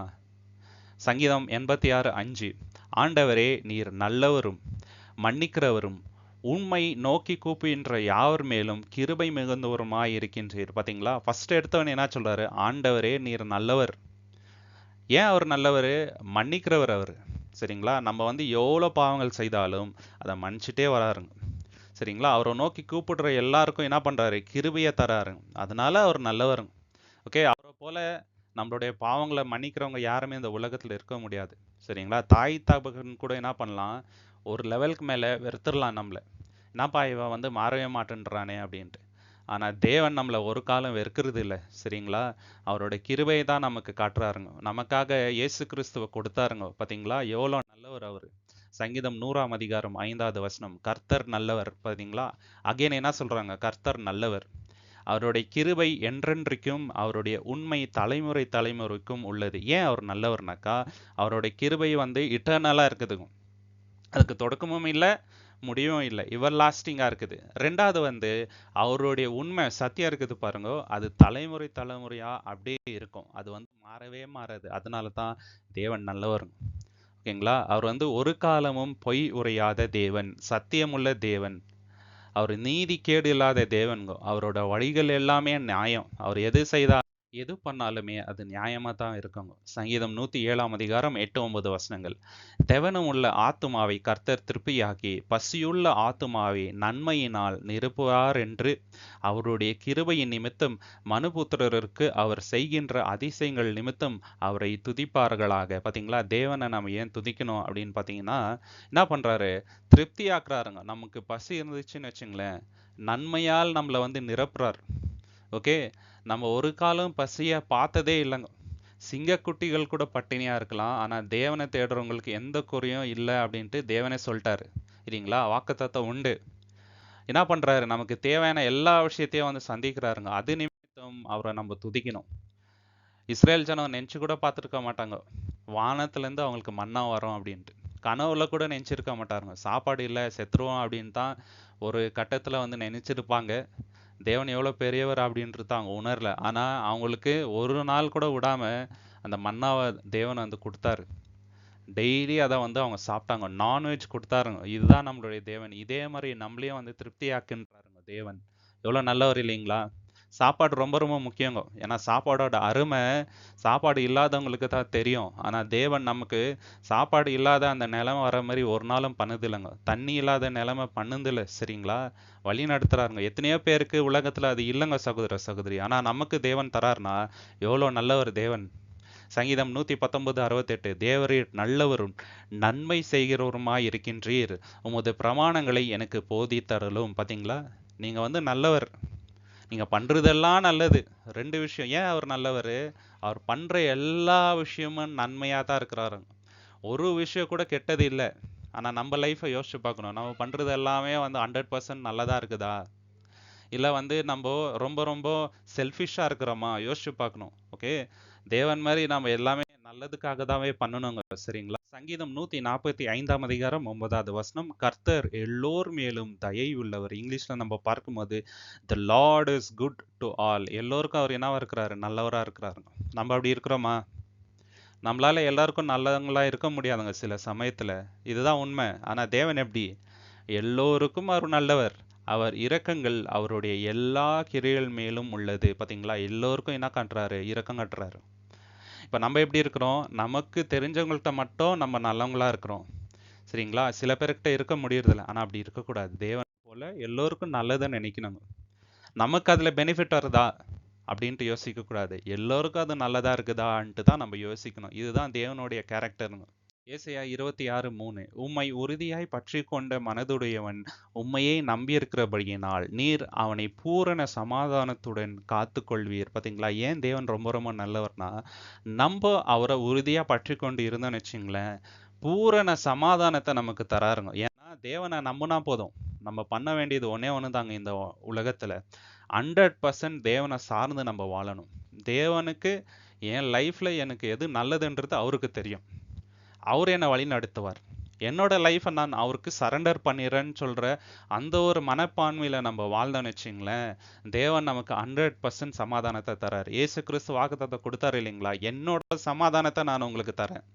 சங்கீதம் 86:5, ஆண்டவரே நீர் நல்லவரும் மன்னிக்கிறவரும் உம்மை நோக்கி கூப்பிடுகின்ற யாவர் மேலும் கிருபை மிகுந்தவருமாய் இருக்கின்றீர். பாத்தீங்களா? ஃபர்ஸ்ட் எடுத்தவன் என்ன சொல்றாரு? ஆண்டவரே நீர் நல்லவர். ஏன் அவர் நல்லவர்? மன்னிக்கிறவர் அவர். சரிங்களா? நம்ம வந்து எவ்வளோ பாவங்கள் செய்தாலும் அதை மன்னிச்சுட்டே வராருங்க. சரிங்களா? அவரை நோக்கி கூப்பிடுற எல்லாருக்கும் என்ன பண்றாரு? கிருபையை தராருங்க. அதனால அவர் நல்லவருங்க. ஓகே, அவரை போல நம்மளுடைய பாவங்களை மன்னிக்கிறவங்க யாருமே இந்த உலகத்துல இருக்க முடியாது. சரிங்களா? தாய் தகப்பன் கூட என்ன பண்ணலாம்? ஒரு லெவலுக்கு மேல வெறுத்துடலாம் நம்மள. என்னப்பா இவன் வந்து மாறவே மாட்டேன்றானே அப்படின்ட்டு. ஆனா தேவன் நம்மள ஒரு காலம் வெறுக்கிறது இல்ல. சரிங்களா? அவரோட கிருபையை தான் நமக்கு காட்டுறாருங்க. நமக்காக இயேசு கிறிஸ்துவ கொடுத்தாருங்க. பாத்தீங்களா? எவ்வளோ நல்லவர் அவரு. சங்கீதம் 100ஆம் அதிகாரம் 5வது வசனம். கர்த்தர் நல்லவர். பாத்தீங்களா? அகைன் என்ன சொல்றாங்க? கர்த்தர் நல்லவர். அவருடைய கிருபை என்றென்றைக்கும், அவருடைய உண்மை தலைமுறை தலைமுறைக்கும் உள்ளது. ஏன் அவர் நல்லவர்னாக்கா, அவருடைய கிருபை வந்து இட்டர்னலா இருக்குதுங்க. அதுக்கு தொடக்கமும் இல்ல, முடிவும் இல்ல. எவர் லாஸ்டிங்கா இருக்குது. 2வது வந்து அவருடைய உண்மை சத்தியம் இருக்குது பாருங்க. அது தலைமுறை தலைமுறையா அப்படியே இருக்கும். அது வந்து மாறவே மாறாது. அதனால தான் தேவன் நல்லவர். ஓகேங்களா? அவர் வந்து ஒரு காலமும் பொய் உரையாத தேவன், சத்தியமுள்ள தேவன். அவர் நீதி கேடு இல்லாத தேவன்கோ. அவரோட வழிகள் எல்லாமே நியாயம். அவர் எது செய்தா எது பண்ணாலுமே அது நியாயமா தான் இருக்குங்க. சங்கீதம் 107ஆம் அதிகாரம் 8, 9 வசனங்கள். தெவனம் உள்ள ஆத்துமாவை கர்த்தர் திருப்தியாக்கி பசியுள்ள ஆத்துமாவை நன்மையினால் நிரப்புவார் என்று அவருடைய கிருபையின் நிமித்தம் மனுபுத்திரருக்கு அவர் செய்கின்ற அதிசயங்கள் நிமித்தம் அவரை துதிப்பார்களாக. பாத்தீங்களா? தேவனை நம்ம ஏன் துதிக்கணும் அப்படின்னு பாத்தீங்கன்னா, என்ன பண்றாரு? திருப்தியாக்குறாருங்க. நமக்கு பசி இருந்துச்சுன்னு வச்சுங்களேன், நன்மையால் நம்மளை வந்து நிரப்புறார். ஓகே, நம்ம ஒரு காலம் பசிய பார்த்ததே இல்லைங்க. சிங்கக்குட்டிகள் கூட பட்டினியா இருக்கலாம், ஆனா தேவனை தேடுறவங்களுக்கு எந்த குறையும் இல்லை அப்படின்ட்டு தேவனே சொல்லிட்டாரு. இல்லைங்களா? வாக்குத்தத்தம் உண்டு. என்ன பண்றாரு? நமக்கு தேவையான எல்லா விஷயத்தையும் வந்து சந்திக்கிறாருங்க. அது நிமித்தம் அவரை நம்ம துதிக்கணும். இஸ்ரேல் ஜனம் நினைச்சு கூட பார்த்துருக்க மாட்டாங்க, வானத்துல இருந்து அவங்களுக்கு மன்னா வரும் அப்படின்ட்டு. கனவுல கூட நினைச்சிருக்க மாட்டாருங்க. சாப்பாடு இல்லை செத்துருவோம் அப்படின்னு தான் ஒரு கட்டத்துல வந்து நினைச்சிருப்பாங்க. தேவன் எவ்வளவு பெரியவர் அப்படின்றது அவங்க உணரல. ஆனா அவங்களுக்கு ஒரு நாள் கூட விடாம அந்த மன்னாவை தேவன் வந்து கொடுத்தாரு. டெய்லி அதை வந்து அவங்க சாப்பிட்டாங்க. நான்வெஜ் கொடுத்தாருங்க. இதுதான் நம்மளுடைய தேவன். இதே மாதிரி நம்மளையும் வந்து திருப்தியாக்குன்றாருங்க தேவன். எவ்வளவு நல்லவர் இல்லைங்களா? சாப்பாடு ரொம்ப ரொம்ப முக்கியங்க. ஏன்னா சாப்பாடோட அருமை சாப்பாடு இல்லாதவங்களுக்கு தான் தெரியும். ஆனா தேவன் நமக்கு சாப்பாடு இல்லாத அந்த நிலைமை வர மாதிரி ஒரு நாளும் பண்ணது இல்லைங்க. தண்ணி இல்லாத நிலைமை பண்ணுதில்ல. சரிங்களா? வழி நடத்துறாருங்க. எத்தனையோ பேருக்கு உலகத்துல அது இல்லைங்க சகோதர சகோதரி. ஆனா நமக்கு தேவன் தராருனா எவ்வளவு நல்லவர் தேவன். சங்கீதம் 119:68, தேவரீர் நல்லவரும் நன்மை செய்கிறவருமாய் இருக்கின்றீர், உமது பிரமாணங்களை எனக்கு போதித்தருளும். பாத்தீங்களா? நீங்க வந்து நல்லவர். நீங்க பண்றதெல்லாம் நல்லது. 2 விஷயம். ஏன் அவர் நல்லவர்? அவர் பண்ற எல்லா விஷயமும் நன்மையா தான் இருக்கிறாரு. ஒரு விஷயம் கூட கெட்டது இல்ல. ஆனா நம்ம லைஃபை யோசிச்சு பார்க்கணும். நம்ம பண்றது எல்லாமே வந்து 100% நல்லதா இருக்குதா? இல்ல வந்து நம்ம ரொம்ப ரொம்ப செல்ஃபிஷா இருக்கிறோமா? யோசிச்சு பார்க்கணும். ஓகே, தேவன் மாதிரி நாம எல்லாமே நல்லதுக்காக தாவே பண்ணணுங்க. சரிங்களா? சங்கீதம் 145ஆம் அதிகாரம் 9வது வசனம். கர்த்தர் எல்லோர் மேலும் தயை உள்ளவர். இங்கிலீஷ்ல நம்ம பார்க்கும்போது the lord is good to all. எல்லோருக்கும் அவர் என்னவா இருக்கிறாரு? நல்லவரா இருக்கிறாரு. நம்ம அப்படி இருக்கிறோமா? நம்மளால எல்லாருக்கும் நல்லவங்களா இருக்க முடியாதுங்க சில சமயத்துல. இதுதான் உண்மை. ஆனா தேவன் எப்படி? எல்லோருக்கும் அவர் நல்லவர். அவர் இரக்கங்கள் அவருடைய எல்லா கிரியைகள் மேலும் உள்ளது. பாத்தீங்களா? எல்லோருக்கும் என்ன காட்டுறாரு? இரக்கம் காட்டுறாரு. இப்ப நம்ம எப்படி இருக்கிறோம்? நமக்கு தெரிஞ்சவங்கள்ட்ட மட்டும் நம்ம நல்லவங்களா இருக்கிறோம். சரிங்களா? சில பேர்கிட்ட இருக்க முடியறதில்ல. ஆனா அப்படி இருக்கக்கூடாது. தேவன் போல எல்லோருக்கும் நல்லதை நினைக்கணும். நமக்கு அதுல பெனிஃபிட் வருதா அப்படின்ட்டு யோசிக்க கூடாது. எல்லோருக்கும் அது நல்லதா இருக்குதான்ட்டு தான் நம்ம யோசிக்கணும். இதுதான் தேவனுடைய கேரக்டருங்க. ஏசாயா 26:3 உம்மை உறுதியாய் பற்றிக் கொண்ட மனதுடையவன் உம்மையே நம்பியிருக்கிறபடியினால் நீர் அவனை பூரண சமாதானத்துடன் காத்துக்கொள்வீர். பாத்தீங்களா? ஏன் தேவன் ரொம்ப ரொம்ப நல்லவர்னா, நம்ம அவரை உறுதியா பற்றிக் கொண்டு இருந்தோம்னு வச்சுங்களேன், பூரண சமாதானத்தை நமக்கு தராருங்க. ஏன்னா தேவனை நம்பினா போதும். நம்ம பண்ண வேண்டியது ஒண்ணே ஒண்ணுதாங்க இந்த உலகத்துல. 100% தேவனை சார்ந்து நம்ம வாழணும். தேவனுக்கு என் லைஃப்ல எனக்கு எது நல்லதுன்றது அவருக்கு தெரியும். அவர் என்னை வழி நடத்துவார். என்னோட லைஃப்பை நான் அவருக்கு சரண்டர் பண்ணிடுறேன்னு சொல்ற அந்த ஒரு மனப்பான்மையில நம்ம வாழ்ந்தோம்னு வச்சுங்களேன், தேவன் நமக்கு 100% சமாதானத்தை தரார். இயேசு கிறிஸ்து வாக்குத்தத்தம் கொடுத்தாரு இல்லைங்களா? என்னோட சமாதானத்தை நான் உங்களுக்கு தரேன்.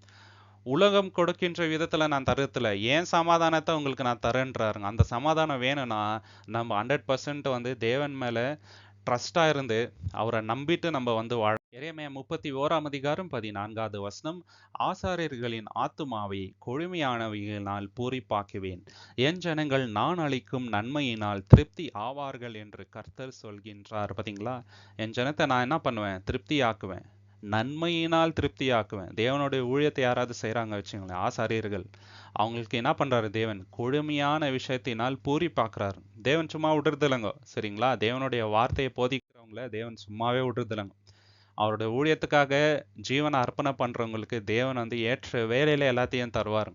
உலகம் கொடுக்கின்ற விதத்துல நான் தரத்துல ஏன் சமாதானத்தை உங்களுக்கு நான் தரேன்றாருங்க. அந்த சமாதானம் வேணும்னா நம்ம 100% வந்து தேவன் மேல ட்ரஸ்டா இருந்து அவரை நம்பிட்டு நம்ம வந்து வாழ. எரேமியா 31:14 ஆசாரியர்களின் ஆத்துமாவை கொழுமையானவைகளினால் பூரிப்பாக்குவேன், என் ஜனங்கள் நான் அளிக்கும் நன்மையினால் திருப்தி ஆவார்கள் என்று கர்த்தர் சொல்கின்றார். பாத்தீங்களா? என் ஜனத்தை நான் என்ன பண்ணுவேன்? திருப்தி ஆக்குவேன், நன்மையினால் திருப்தி ஆக்குவேன். தேவனுடைய ஊழியத்தை யாராவது செய்யறாங்க வச்சுங்களேன், ஆசாரியர்கள், அவங்களுக்கு என்ன பண்றாரு தேவன்? கொழுமையான விஷயத்தினால் பூரிப்பாக்குறாரு. தேவன் சும்மா விடுறது இல்லைங்க. சரிங்களா? தேவனுடைய வார்த்தையை போதிக்கிறவங்கள தேவன் சும்மாவே விடுறது இல்லைங்க. அவருடைய ஊழியத்துக்காக ஜீவனை அர்ப்பணம் பண்றவங்களுக்கு தேவன் வந்து ஏற்ற வேலையில எல்லாத்தையும் தருவார்.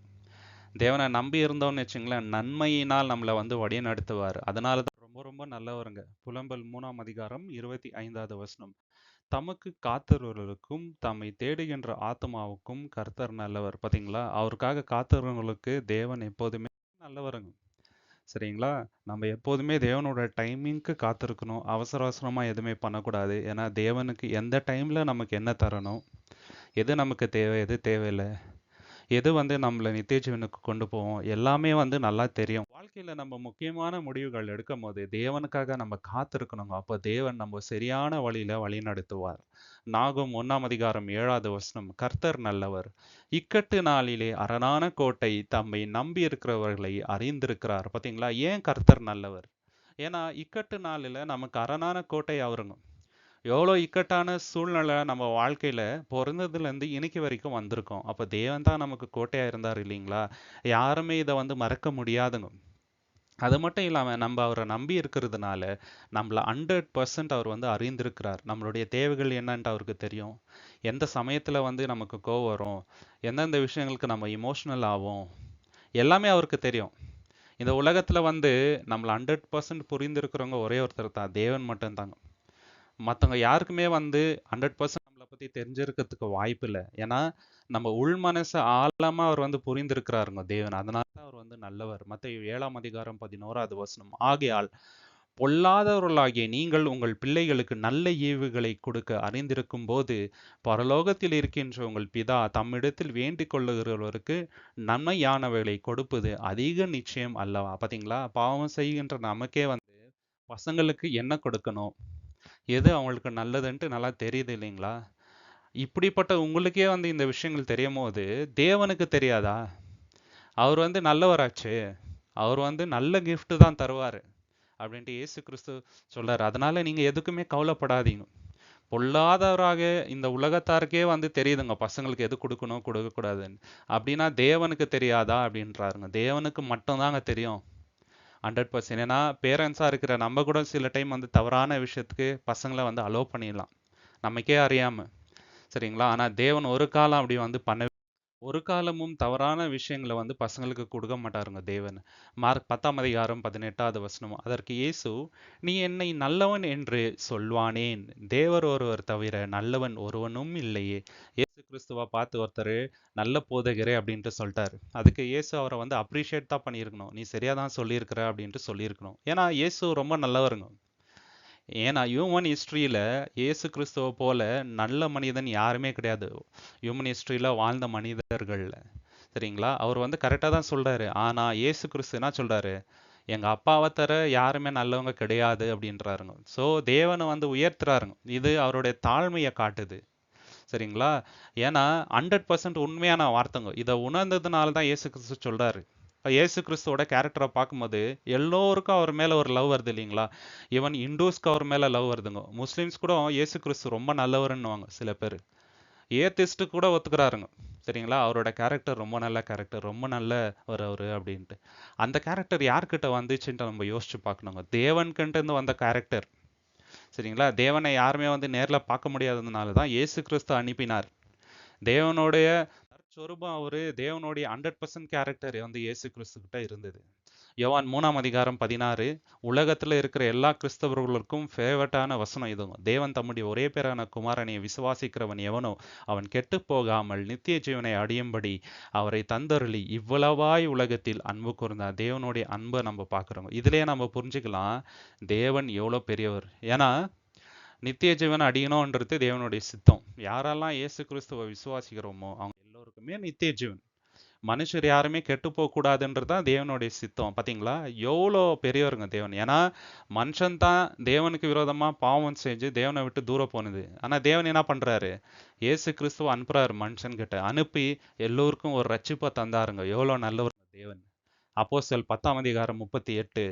தேவனை நம்பி இருந்தோம்னு வச்சுங்களேன், நன்மையினால் நம்மளை வந்து வழி நடத்துவார். அதனாலதான் ரொம்ப ரொம்ப நல்லவருங்க. புலம்பல் 3:25 தமக்கு காத்திருக்கிறவர்களுக்கும் தம்மை தேடுகின்ற ஆத்மாவுக்கும் கர்த்தர் நல்லவர். பாத்தீங்களா? அவருக்காக காத்திருக்கிறவங்களுக்கு தேவன் எப்போதுமே நல்லவருங்க. சரிங்களா? நம்ம எப்போதுமே தேவனோட டைமிங்க்கு காத்திருக்கணும். அவசர அவசரமா எதுவுமே பண்ணக்கூடாது. ஏன்னா தேவனுக்கு எந்த டைம்ல நமக்கு என்ன தரணும், எது நமக்கு தேவை, எது தேவையில்லை, எது வந்து நம்மள நித்திய ஜீவனுக்கு கொண்டு போவோம், எல்லாமே வந்து நல்லா தெரியும். வாழ்க்கையில நம்ம முக்கியமான முடிவுகள் எடுக்கும் போது தேவனுக்காக நம்ம காத்திருக்கணுங்க. அப்ப தேவன் நம்ம சரியான வழியில வழி நடத்துவார். நாகும் 1:7 கர்த்தர் நல்லவர், இக்கட்டு நாளிலே அரணான கோட்டை தம்மை நம்பி இருக்கிறவர்களை அறிந்திருக்கிறார். பாத்தீங்களா? ஏன் கர்த்தர் நல்லவர்? ஏன்னா இக்கட்டு நாளில நமக்கு அரணான கோட்டை அவருங்க. எவ்வளோ இக்கட்டான சூழ்நிலை நம்ம வாழ்க்கையில பிறந்ததுல இருந்து இன்னைக்கு வரைக்கும் வந்திருக்கோம். அப்ப தேவன் தான் நமக்கு கோட்டையா இருந்தார் இல்லைங்களா? யாருமே இதை வந்து மறக்க முடியாதுங்க. அது மட்டும் இல்லாம நம்ம அவரை நம்பி இருக்கிறதுனால நம்மள 100% அவர் வந்து அறிந்திருக்கிறார். நம்மளுடைய தேவைகள் என்னன்ட்டு அவருக்கு தெரியும். எந்த சமயத்துல வந்து நமக்கு கோவம் வரும், எந்தெந்த விஷயங்களுக்கு நம்ம இமோஷனல் ஆகும், எல்லாமே அவருக்கு தெரியும். இந்த உலகத்துல வந்து நம்மள 100% புரிந்திருக்கிறவங்க ஒரே ஒருத்தர் தான், தேவன் மட்டும்தாங்க. மத்தவங்க யாருக்குமே வந்து 100% நம்மளை பத்தி தெரிஞ்சிருக்கிறதுக்கு வாய்ப்பு இல்லை. ஏன்னா நம்ம உள் மனசு ஆழமா அவர் வந்து புரிந்திருக்கிறாருங்க தேவன். அதனால தான் அவர் வந்து நல்லவர். மத்தேயு 7:11 ஆகையால் பொல்லாதவர்களாகிய நீங்கள் உங்கள் பிள்ளைகளுக்கு நல்ல ஈவுகளை கொடுக்க அறிந்திருக்கும் போது பரலோகத்தில் இருக்கின்ற உங்கள் பிதா தம்மிடத்தில் வேண்டிக் கொள்ளுகிறவருக்கு நன்மையானவைகளை கொடுப்பது அதிக நிச்சயம் அல்லவா? பாத்தீங்களா? பாவம் செய்கின்ற நமக்கே வந்து பசங்களுக்கு என்ன கொடுக்கணும், எது அவங்களுக்கு நல்லதுன்ட்டு நல்லா தெரியுது இல்லைங்களா? இப்படிப்பட்ட உங்களுக்கே வந்து இந்த விஷயங்கள் தெரியும் போது தேவனுக்கு தெரியாதா? அவர் வந்து நல்லவராச்சே, அவர் வந்து நல்ல gift தான் தருவாரு அப்படின்ட்டு இயேசு கிறிஸ்து சொல்றாரு. அதனால நீங்க எதுக்குமே கவலைப்படாதீங்க. பொல்லாதவராக இந்த உலகத்தாருக்கே வந்து தெரியுதுங்க பசங்களுக்கு எது கொடுக்கணும் கொடுக்க கூடாதுன்னு. அப்படின்னா தேவனுக்கு தெரியாதா அப்படின்றாருங்க. தேவனுக்கு மட்டும்தாங்க தெரியும் 100%. ஏன்னா பேரண்ட்ஸா இருக்கிற நம்ம கூட சில டைம் வந்து தவறான விஷயத்துக்கு பசங்களை வந்து அலோவ் பண்ணிடலாம் நமக்கே அறியாம. சரிங்களா? ஆனா தேவன் ஒரு காலம் அப்படி வந்து ஒரு காலமும் தவறான விஷயங்களை வந்து பசங்களுக்கு கொடுக்க மாட்டாருங்க தேவன். மார்க் 10:18 அதற்கு இயேசு, நீ என்னை நல்லவன் என்று சொல்வானேன், தேவர் ஒருவர் தவிர நல்லவன் ஒருவனும் இல்லையே. இயேசு கிறிஸ்துவா பார்த்து ஒருத்தர் நல்ல போதகரே அப்படின்ட்டு சொல்லிட்டாரு. அதுக்கு இயேசு அவரை வந்து அப்ரிஷியேட் தான் பண்ணியிருக்கணும். நீ சரியா தான் சொல்லியிருக்கிற அப்படின்ட்டு சொல்லியிருக்கணும். ஏன்னா இயேசு ரொம்ப நல்லவருங்க. ஏன்னா ஹியூமன் ஹிஸ்டரியில இயேசு கிறிஸ்துவ போல நல்ல மனிதன் யாருமே கிடையாது ஹியூமன் ஹிஸ்டரியில வாழ்ந்த மனிதர்கள்ல. சரிங்களா? அவர் வந்து கரெக்டா தான் சொல்றாரு. ஆனா இயேசு கிறிஸ்து என்ன சொல்றாரு? எங்க அப்பாவை தர யாருமே நல்லவங்க கிடையாது அப்படின்றாருங்க. சோ தேவனை வந்து உயர்த்துறாருங்க. இது அவருடைய தாழ்மையை காட்டுது. சரிங்களா? ஏன்னா 100% உண்மையான வார்த்தைங்க. இதை உணர்ந்ததுனால தான் இயேசு கிறிஸ்து சொல்றாரு. இப்ப இயேசு கிறிஸ்துவோட கேரக்டரை பார்க்கும்போது எல்லோருக்கும் அவர் மேல ஒரு லவ் வருது இல்லைங்களா? ஈவன் இந்துஸ்க்கு அவர் மேல லவ் வருதுங்க. முஸ்லிம்ஸ் கூட இயேசு கிறிஸ்து ரொம்ப நல்லவருன்னுவாங்க சில பேர். ஏத்திஸ்ட் கூட ஒத்துக்கிறாருங்க. சரிங்களா? அவரோட கேரக்டர் ரொம்ப நல்ல கேரக்டர், ரொம்ப நல்ல அவரு அப்படின்ட்டு. அந்த கேரக்டர் யார்கிட்ட வந்துச்சுன்ட்டு நம்ம யோசிச்சு பார்க்கணுங்க. தேவன்கிட்ட இருந்து வந்த கேரக்டர். சரிங்களா? தேவனை யாருமே வந்து நேர்ல பார்க்க முடியாததுனால தான் இயேசு கிறிஸ்து அனுப்பினார். தேவனுடைய சொரூபம் அவரு, தேவனுடைய 100% கேரக்டர் வந்து இயேசு கிறிஸ்து கிட்ட இருந்தது. யோவான் 3:16 உலகத்துல இருக்கிற எல்லா கிறிஸ்தவர்களுக்கும் ஃபேவரட்டான வசனம் இதுவும். தேவன் தம்முடைய ஒரே பேரான குமாரனை விசுவாசிக்கிறவன் எவனோ அவன் கெட்டுப் போகாமல் நித்திய ஜீவனை அடையும்படி அவரை தந்தருளி இவ்வளவாய் உலகத்தில் அன்பு கூர்ந்தார். தேவனுடைய அன்பை நம்ம பார்க்குறோம். இதுலயே நம்ம புரிஞ்சுக்கலாம் தேவன் எவ்வளோ பெரியவர். ஏன்னா நித்திய ஜீவனை அடையணும்ன்றது தேவனுடைய சித்தம். யாரெல்லாம் இயேசு கிறிஸ்துவை விசுவாசிக்கிறோமோ அவங்க எல்லோருக்குமே நித்திய ஜீவன். மனுஷர் யாருமே கெட்டு போக கூடாதுன்றது தான் தேவனுடைய சித்தம். பாத்தீங்களா எவ்வளோ பெரியவருங்க தேவன். ஏன்னா மனுஷன் தான் தேவனுக்கு விரோதமா பாவம் செஞ்சு தேவனை விட்டு தூரம் போனது. ஆனா தேவன் என்ன பண்றாரு? இயேசு கிறிஸ்துவ அனுப்புறாரு மனுஷன் கிட்ட. அனுப்பி எல்லோருக்கும் ஒரு ரட்சிப்பை தந்தாருங்க. எவ்வளோ நல்லவர் தேவன். அப்போஸ்தலர் 10:38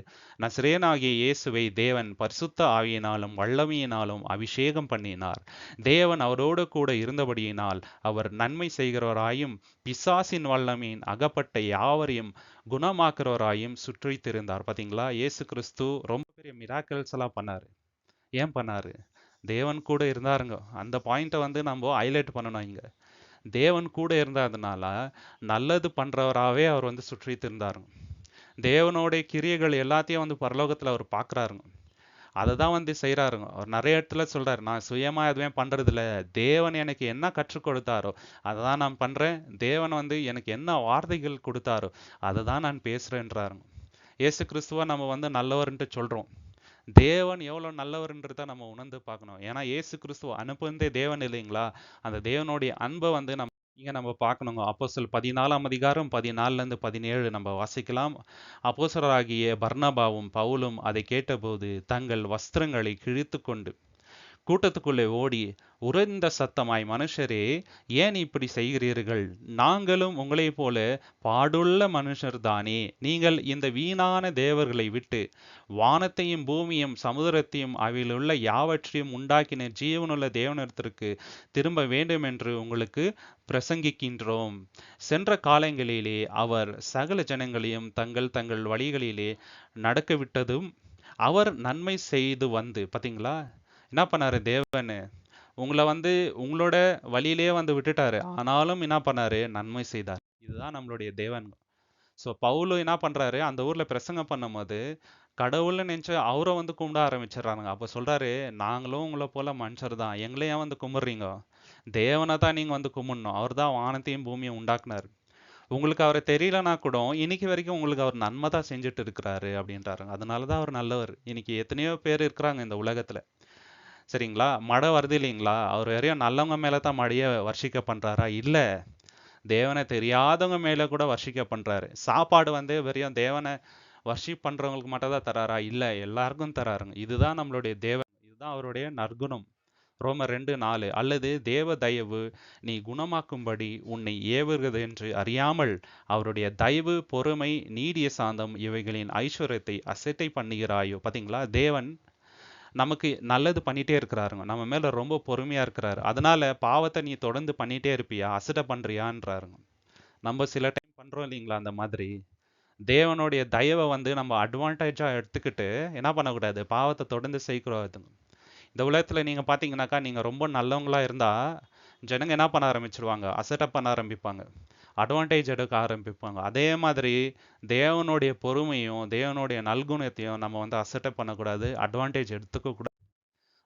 நசரேயனாகிய இயேசுவை தேவன் பரிசுத்த ஆவியினாலும் வல்லமையினாலும் அபிஷேகம் பண்ணினார். தேவன் அவரோடு கூட இருந்தபடியினால் அவர் நன்மை செய்கிறவராயும் பிசாசின் வல்லமையின் அகப்பட்ட யாவரையும் குணமாக்குறவராயும் சுற்றித் திரிந்தார். பாத்தீங்களா? இயேசு கிறிஸ்து ரொம்ப பெரிய மிராக்கிள்ஸ் எல்லாம் பண்ணாரு. ஏன் பண்ணாரு? தேவன் கூட இருந்தாருங்க. அந்த பாயிண்ட்டை வந்து நம்ம ஹைலைட் பண்ணணும் இங்க. தேவன் கூட இருந்ததுனால நல்லது பண்றவராவே அவர் வந்து சுற்றிட்டு இருந்தாருங்க. தேவனுடைய கிரியைகள் எல்லாத்தையும் வந்து பரலோகத்துல அவர் பார்க்கறாருங்க. அதை தான் வந்து செய்யறாருங்க. அவர் நிறைய இடத்துல சொல்றாரு, நான் சுயமா எதுவுமே பண்றது இல்ல. தேவன் எனக்கு என்ன கற்றுக் கொடுத்தாரோ அதை தான் நான் பண்றேன். தேவன் வந்து எனக்கு என்ன வார்த்தைகள் கொடுத்தாரோ அதை தான் நான் பேசுறேன்றாருங்க. இயேசு கிறிஸ்துவ நம்ம வந்து நல்லவர்ன்ட்டு சொல்றோம். தேவன் எவ்வளவு நல்லவர்ன்றதை நம்ம உணர்ந்து பார்க்கணும். ஏன்னா இயேசு கிறிஸ்துவ அனுப்புனதே தேவன் இல்லைங்களா? அந்த தேவனுடைய அன்பை வந்து நம்ம பார்க்கணுங்க. அப்போஸ்தலர் 14:14-17 நம்ம வாசிக்கலாம். அப்போஸ்தலராகிய பர்னபாவும் பவுலும் அதை கேட்டபோது தங்கள் வஸ்திரங்களை கிழித்துக்கொண்டு கூட்டத்துக்குள்ளே ஓடி உரத்த சத்தமாய், மனுஷரே, ஏன் இப்படி செய்கிறீர்கள்? நாங்களும் உங்களைப் போல பாடுள்ள மனுஷர்தானே. நீங்கள் இந்த வீணான தேவர்களை விட்டு வானத்தையும் பூமியையும் சமுத்திரத்தையும் அவையிலுள்ள யாவற்றையும் உண்டாக்கின ஜீவனுள்ள தேவனிடத்திற்கு திரும்ப வேண்டும் என்று உங்களுக்கு பிரசங்கிக்கின்றோம். சென்ற காலங்களிலே அவர் சகல ஜனங்களையும் தங்கள் தங்கள் வழிகளிலே நடக்கவிட்டதும் அவர் நன்மை செய்து வந்து, பாத்தீங்களா என்ன பண்ணாரு தேவன்? உங்களை வந்து உங்களோட வழியிலே வந்து விட்டுட்டாரு. ஆனாலும் என்ன பண்ணாரு? நன்மை செய்தார். இதுதான் நம்மளுடைய தேவன். ஸோ பவுலும் என்ன பண்றாரு? அந்த ஊர்ல பிரசங்கம் பண்ணும்போது கடவுள்னு நினைச்சு அவரை வந்து கும்பிட ஆரம்பிச்சிடறாங்க. அப்ப சொல்றாரு, நாங்களும் உங்களை போல மனுஷர் தான். எங்களை ஏன் வந்து கும்பிடுறீங்க? தேவனை தான் நீங்க வந்து கும்பிடணும். அவர் தான் வானத்தையும் பூமியை உண்டாக்குனாரு. உங்களுக்கு அவரை தெரியலனா கூட இன்னைக்கு வரைக்கும் உங்களுக்கு அவர் நன்மை தான் செஞ்சுட்டு இருக்கிறாரு அப்படின்றாருங்க. அதனாலதான் அவர் நல்லவர். இன்னைக்கு எத்தனையோ பேர் இருக்கிறாங்க இந்த உலகத்துல. சரிங்களா? மழை வருது இல்லைங்களா? அவர் வெறும் நல்லவங்க மேல தான் மழையை வர்ஷிக்க பண்றாரா? இல்ல. தேவனை தெரியாதவங்க மேல கூட வர்ஷிக்க பண்றாரு. சாப்பாடு வந்து வெறும் தேவனை வர்ஷிப் பண்றவங்களுக்கு மட்டும் தான் தராரா? இல்ல, எல்லாருக்கும் தராருங்க. இதுதான் நம்மளுடைய தேவன். இதுதான் அவருடைய நற்குணம். ரோமர் 2:4 அல்லது தேவ தயவு நீ குணமாக்கும்படி உன்னை ஏவுகிறது என்று அறியாமல் அவருடைய தயவு, பொறுமை, நீடிய சாந்தம் இவைகளின் ஐஸ்வர்யத்தை அசட்டை பண்ணுகிறாயோ. பாத்தீங்களா? தேவன் நமக்கு நல்லது பண்ணிட்டே இருக்கிறாருங்க. நம்ம மேல ரொம்ப பொறுமையா இருக்கிறாரு. அதனால பாவத்தை நீ தொடர்ந்து பண்ணிட்டே இருப்பியா? அசட்டை பண்றியான்றாருங்க. நம்ம சில டைம் பண்றோம் இல்லைங்களா அந்த மாதிரி. தேவனுடைய தயவை வந்து நம்ம அட்வான்டேஜா எடுத்துக்கிட்டு என்ன பண்ணக்கூடாது? பாவத்தை தொடர்ந்து செய்யக்கூடாதுங்க. இந்த உலகத்துல நீங்க பாத்தீங்கன்னாக்கா, நீங்க ரொம்ப நல்லவங்களா இருந்தா ஜனங்க என்ன பண்ண ஆரம்பிச்சிருவாங்க? அசட்டை பண்ண ஆரம்பிப்பாங்க. அட்வான்டேஜ் எடுக்க ஆரம்பிப்பாங்க. அதே மாதிரி தேவனுடைய பொறுமையும் தேவனுடைய நல்குணத்தையும் நம்ம வந்து அசட்டை பண்ணக்கூடாது, அட்வான்டேஜ் எடுத்துக்க கூடாது.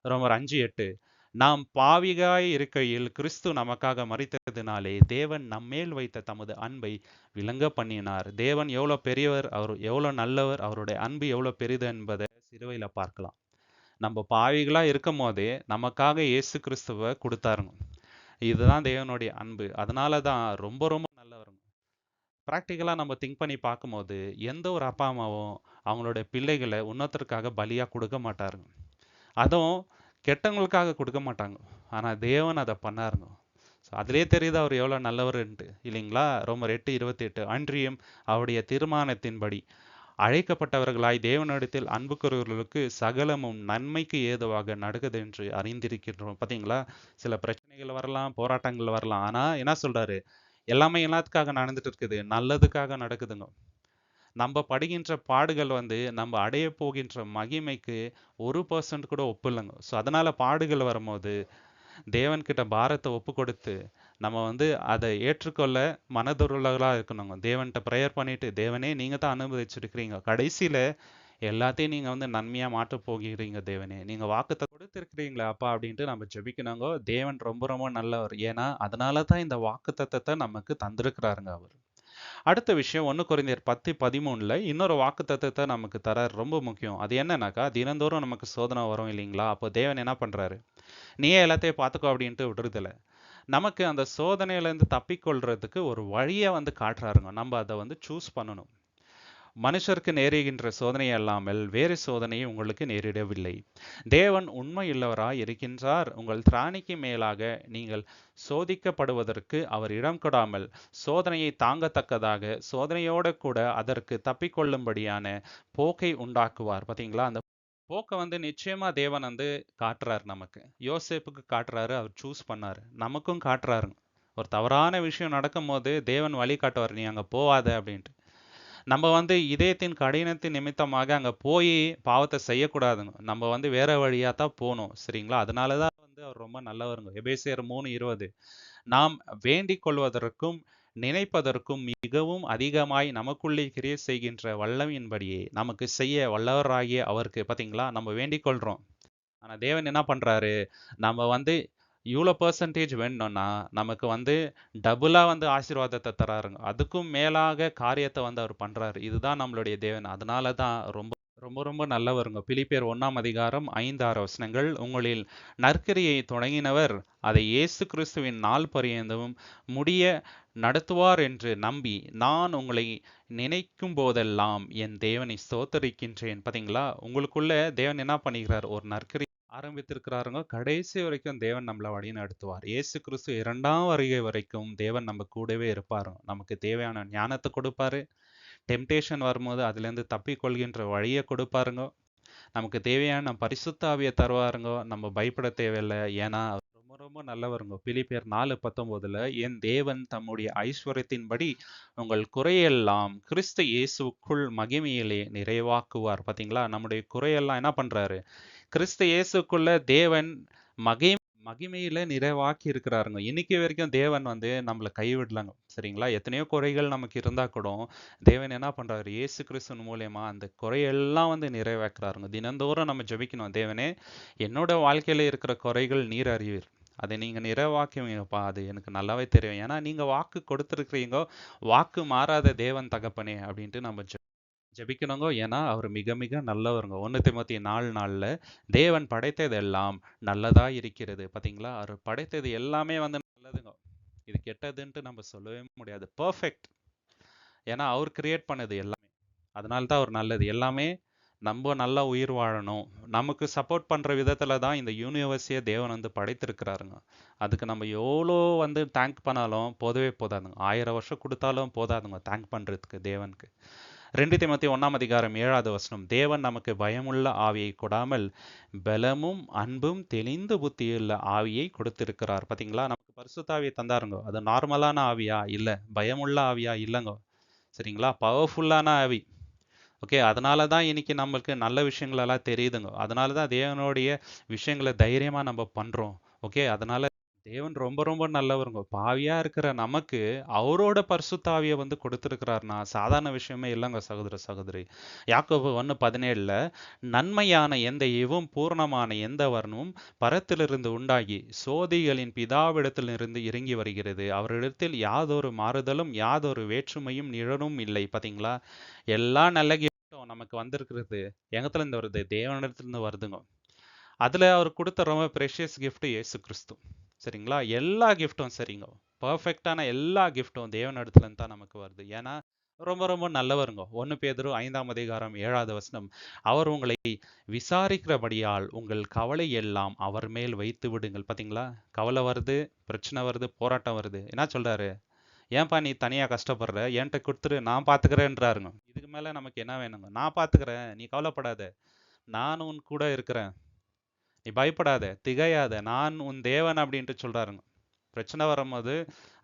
ரோமர் 5:8 நாம் பாவிகாய் இருக்கையில் கிறிஸ்து நமக்காக மரித்ததினாலே தேவன் நம்மேல் வைத்த தமது அன்பை விளங்க பண்ணினார். தேவன் எவ்வளவு பெரியவர், அவர் எவ்வளவு நல்லவர், அவருடைய அன்பு எவ்வளவு பெரிது என்பதை சிலுவையில பார்க்கலாம். நம்ம பாவிகளா இருக்கும் போதே நமக்காக இயேசு கிறிஸ்துவ கொடுத்தாருங்க. இதுதான் தேவனுடைய அன்பு. அதனாலதான் ரொம்ப ரொம்ப நல்லவருங்க. பிராக்டிக்கலா நம்ம திங்க் பண்ணி பார்க்கும்போது எந்த ஒரு அப்பா அம்மாவும் அவங்களோட பிள்ளைகளை இன்னொருத்தருக்காக பலியா கொடுக்க மாட்டாருங்க. அதுவும் கெட்டவங்களுக்காக கொடுக்க மாட்டாங்க. ஆனா தேவன் அதை பண்ணாருங்க. அதிலே தெரியுது அவர் எவ்வளவு நல்லவருன்ட்டு இல்லைங்களா? ரோமர் 8:28 அன்றியும் அவருடைய தீர்மானத்தின்படி அழைக்கப்பட்டவர்களாய் தேவனிடத்தில் அன்பு கூறுகிறவர்களுக்கு சகலமும் நன்மைக்கு ஏதுவாக நடக்குது என்று அறிந்திருக்கின்றோம். பாத்தீங்களா? சில பிரச்சனைகள் வரலாம், போராட்டங்கள் வரலாம். ஆனா என்ன சொல்றாரு? எல்லாமே எல்லாத்துக்காக நடந்துட்டு இருக்குது, நல்லதுக்காக நடக்குதுங்க. நம்ம படுகின்ற பாடுகள் நம்ம அடைய போகின்ற மகிமைக்கு 1% கூட ஒப்பில்லைங்க. ஸோ அதனால பாடுகள் வரும்போது தேவன்கிட்ட பாரத்தை ஒப்பு கொடுத்து நம்ம அதை ஏற்றுக்கொள்ள மனதுருளர்களா இருக்கணுங்க. தேவன்கிட்ட ப்ரேயர் பண்ணிட்டு, தேவனே நீங்க தான் அனுமதிச்சிருக்கிறீங்க, கடைசியில எல்லாத்தையும் நீங்க நன்மையா மாற்ற போகிறீங்க தேவனே, நீங்க வாக்குத்தத்தம் கொடுத்திருக்கிறீங்களே அப்பா அப்படின்ட்டு நம்ம ஜெபிக்கணுங்க. தேவன் ரொம்ப ரொம்ப நல்லவர். ஏன்னா அதனால தான் இந்த வாக்குத்தத்தத்தை நமக்கு தந்திருக்கிறாருங்க அவர். அடுத்த விஷயம் 1 கொரிந்தியர் 10:13 இன்னொரு வாக்குத்தத்தத்தை நமக்கு தரார், ரொம்ப முக்கியம். அது என்னன்னாக்கா, தினந்தோறும் நமக்கு சோதனை வரும் இல்லைங்களா? அப்போ தேவன் என்ன பண்றாரு? நீயே எல்லாத்தையும் பார்த்துக்கோ அப்படின்ட்டு விடுறதில்ல. நமக்கு அந்த சோதனையிலேருந்து தப்பிக்கொள்றதுக்கு ஒரு வழியை காட்டுறாருங்க. நம்ம அதை சூஸ் பண்ணணும். மனுஷருக்கு நேருகின்ற சோதனை அல்லாமல் வேறு சோதனை உங்களுக்கு நேரிடவில்லை. தேவன் உண்மையுள்ளவராய் இருக்கின்றார். உங்கள் திராணிக்கு மேலாக நீங்கள் சோதிக்கப்படுவதற்கு அவர் இடம் கொடாமல் சோதனையை தாங்கத்தக்கதாக சோதனையோடு கூட அதற்கு தப்பிக்கொள்ளும்படியான போக்கை உண்டாக்குவார். பார்த்தீங்களா? அந்த போக்கை நிச்சயமா தேவன் காட்டுறாரு நமக்கு. யோசேப்புக்கு காட்டுறாரு, அவர் சூஸ் பண்ணாரு. நமக்கும் காட்டுறாருங்க. ஒரு தவறான விஷயம் நடக்கும்போது தேவன் வழி காட்டுவார், நீ அங்க போவாத அப்படின்ட்டு. நம்ம இதயத்தின் கடினத்தின் நிமித்தமாக அங்க போய் பாவத்தை செய்யக்கூடாதுங்க. நம்ம வேற வழியா தான் போகணும். சரிங்களா? அதனாலதான் அவர் ரொம்ப நல்லவருங்க. எபேசியர் 3:20 நாம் வேண்டிக் கொள்வதற்கும் நினைப்பதற்கும் மிகவும் அதிகமாய் நமக்குள்ளே கிரியை செய்கின்ற வல்லமையின்படியே நமக்கு செய்ய வல்லவராகிய அவருக்கு, பாத்தீங்களா, நம்ம வேண்டிக் கொள்றோம். ஆனா தேவன் என்ன பண்றாரு? நம்ம இவ்வளோ பெர்சன்டேஜ் வேணும்னா நமக்கு டபுளா ஆசீர்வாதத்தை தராருங்க. அதுக்கும் மேலாக காரியத்தை அவர் பண்றாரு. இதுதான் நம்மளுடைய தேவன். அதனால தான் ரொம்ப ரொம்ப ரொம்ப நல்லவருங்க. பிலிப்பியர் 1ஆம் அதிகாரம் 5-6 வசனங்கள். உங்களில் நற்கிரியை தொடங்கினவர் அதை இயேசு கிறிஸ்துவின் நாள் பரியந்தமும் முடிய நடத்துவார் என்று நம்பி நான் உங்களை நினைக்கும் போதெல்லாம் என் தேவனை ஸ்தோத்தரிக்கின்றேன். பாத்தீங்களா? உங்களுக்குள்ள தேவன் என்ன பண்ணிக்கிறார்? ஒரு நற்கிரி ஆரம்பித்திருக்கிறாருங்க. கடைசி வரைக்கும் தேவன் நம்மளை வழி நடத்துவார். இயேசு கிறிஸ்து 2ஆம் வருகை வரைக்கும் தேவன் நம்ம கூடவே இருப்பாருங்க. நமக்கு தேவையான ஞானத்தை கொடுப்பாரு. டெம்டேஷன் வரும்போது அதுலேருந்து தப்பிக்கொள்கின்ற வழியை கொடுப்பாருங்க. நமக்கு தேவையான பரிசுத்த ஆவியை தருவாருங்க. நம்ம பயப்பட தேவையில்லை. ஏன்னா ரொம்ப ரொம்ப நல்லவருங்க. பிலிப்பியர் 4:19 என் தேவன் தம்முடைய ஐஸ்வர்யத்தின்படி உங்கள் குறையெல்லாம் கிறிஸ்து இயேசுக்குள் மகிமையிலே நிறைவாக்குவார். பாத்தீங்களா? நம்முடைய குறையெல்லாம் என்ன பண்றாரு? கிறிஸ்து இயேசுக்குள்ள தேவன் மகிமையில நிறைவாக்கி இருக்கிறாருங்க. இன்னைக்கு வரைக்கும் தேவன் நம்மளை கைவிடலங்க. சரிங்களா? எத்தனையோ குறைகள் நமக்கு இருந்தா கூட தேவன் என்ன பண்றாரு? இயேசு கிறிஸ்துவின் மூலியமா அந்த குறையெல்லாம் நிறைவேற்றுறாருங்க. தினந்தோறும் நம்ம ஜெபிக்கணும், தேவனே என்னோட வாழ்க்கையில இருக்கிற குறைகள் நீர் அறிவீர், அதை நீங்க நிறைவாக்குவீங்கப்பா, அது எனக்கு நல்லாவே தெரியும். ஏன்னா நீங்க வாக்கு கொடுத்துருக்கிறீங்க, வாக்கு மாறாத தேவன் தகப்பனே அப்படின்ட்டு நம்ம ஜெபிக்கணுங்க. ஏன்னா அவர் மிக மிக நல்லவருங்க. 1 தீமோத்தேயு 4:4 தேவன் படைத்தது எல்லாம் நல்லதா இருக்கிறது. பாத்தீங்களா? அவர் படைத்தது எல்லாமே நல்லதுங்க. இது கெட்டதுன்ட்டு நம்ம சொல்லவே முடியாது. பெர்ஃபெக்ட். ஏன்னா அவர் கிரியேட் பண்ணது எல்லாமே. அதனால தான் அவர் நல்லது. எல்லாமே நம்ம நல்லா உயிர் வாழணும், நமக்கு சப்போர்ட் பண்ற விதத்துல தான் இந்த யூனிவர்ஸையே தேவன் படைத்திருக்கிறாருங்க. அதுக்கு நம்ம எவ்வளோ தேங்க் பண்ணாலும் போதவே போதாதுங்க. 1000 வருஷம் கொடுத்தாலும் போதாதுங்க தேங்க் பண்றதுக்கு தேவனுக்கு. 2 தீமோத்தேயு 1ஆம் அதிகாரம் 7வது வசனம். தேவன் நமக்கு பயமுள்ள ஆவியை கொடாமல் பலமும் அன்பும் தெளிந்த புத்தியுள்ள ஆவியை கொடுத்திருக்கிறார். பாத்தீங்களா? நமக்கு பரிசுத்த ஆவியை தந்தாருங்க. அது நார்மலான ஆவியா இல்ல, பயமுள்ள ஆவியா இல்லைங்க. சரிங்களா? பவர்ஃபுல்லான ஆவி. ஓகே, அதனால தான் இன்னைக்கு நம்மளுக்கு நல்ல விஷயங்கள் எல்லாம் தெரியுதுங்க. அதனால தான் தேவனுடைய விஷயங்களை தைரியமா நம்ம பண்றோம். ஓகே, அதனால தேவன் ரொம்ப ரொம்ப நல்லவருங்க. பாவியா இருக்கிற நமக்கு அவரோட பரிசுத்த ஆவியை கொடுத்திருக்கிறாருன்னா சாதாரண விஷயமே இல்லைங்க சகோதர சகோதரி. யாக்கோபு 1:17 நன்மையான எந்த ஈவும் பூர்ணமான எந்த வர்ணமும் பரத்திலிருந்து உண்டாகி சோதிகளின் பிதாவிடத்திலிருந்து இறங்கி வருகிறது. அவரிடத்தில் யாதொரு மாறுதலும் யாதொரு வேற்றுமையும் நிழலும் இல்லை. பாத்தீங்களா? எல்லா நல்ல கிஃப்டும் நமக்கு வந்திருக்கிறது எங்கத்துல இருந்து வருது? தேவனிடத்திலிருந்து வருதுங்க. அதுல அவர் கொடுத்த ரொம்ப ப்ரெஷியஸ் கிஃப்ட் இயேசு கிறிஸ்து. சரிங்களா? எல்லா கிஃப்டும் சரிங்க, பர்ஃபெக்டான எல்லா கிஃப்டும் தேவனிடத்துல இருந்து தான் நமக்கு வருது. ஏன்னா ரொம்ப ரொம்ப நல்லவருங்க. 1 பேதுரு 5ஆம் அதிகாரம் 7வது வசனம். அவர் உங்களை விசாரிக்கிறபடியால் உங்கள் கவலை எல்லாம் அவர் மேல் வைத்து விடுங்கள். பாத்தீங்களா? கவலை வருது, பிரச்சனை வருது, போராட்டம் வருது, என்ன சொல்றாரு? ஏன்பா நீ தனியா கஷ்டப்படுற, என்கிட்ட கொடுத்துரு, நான் பாத்துக்கிறேன்றாருங்க. இதுக்கு மேல நமக்கு என்ன வேணுங்க? நான் பார்த்துக்கிறேன், நீ கவலைப்படாத, நான் உன் கூட இருக்கிறேன், நீ பயப்படாத, திகையாத, நான் உன் தேவன் அப்படின்ட்டு சொல்றாருங்க. பிரச்சனை வரும்போது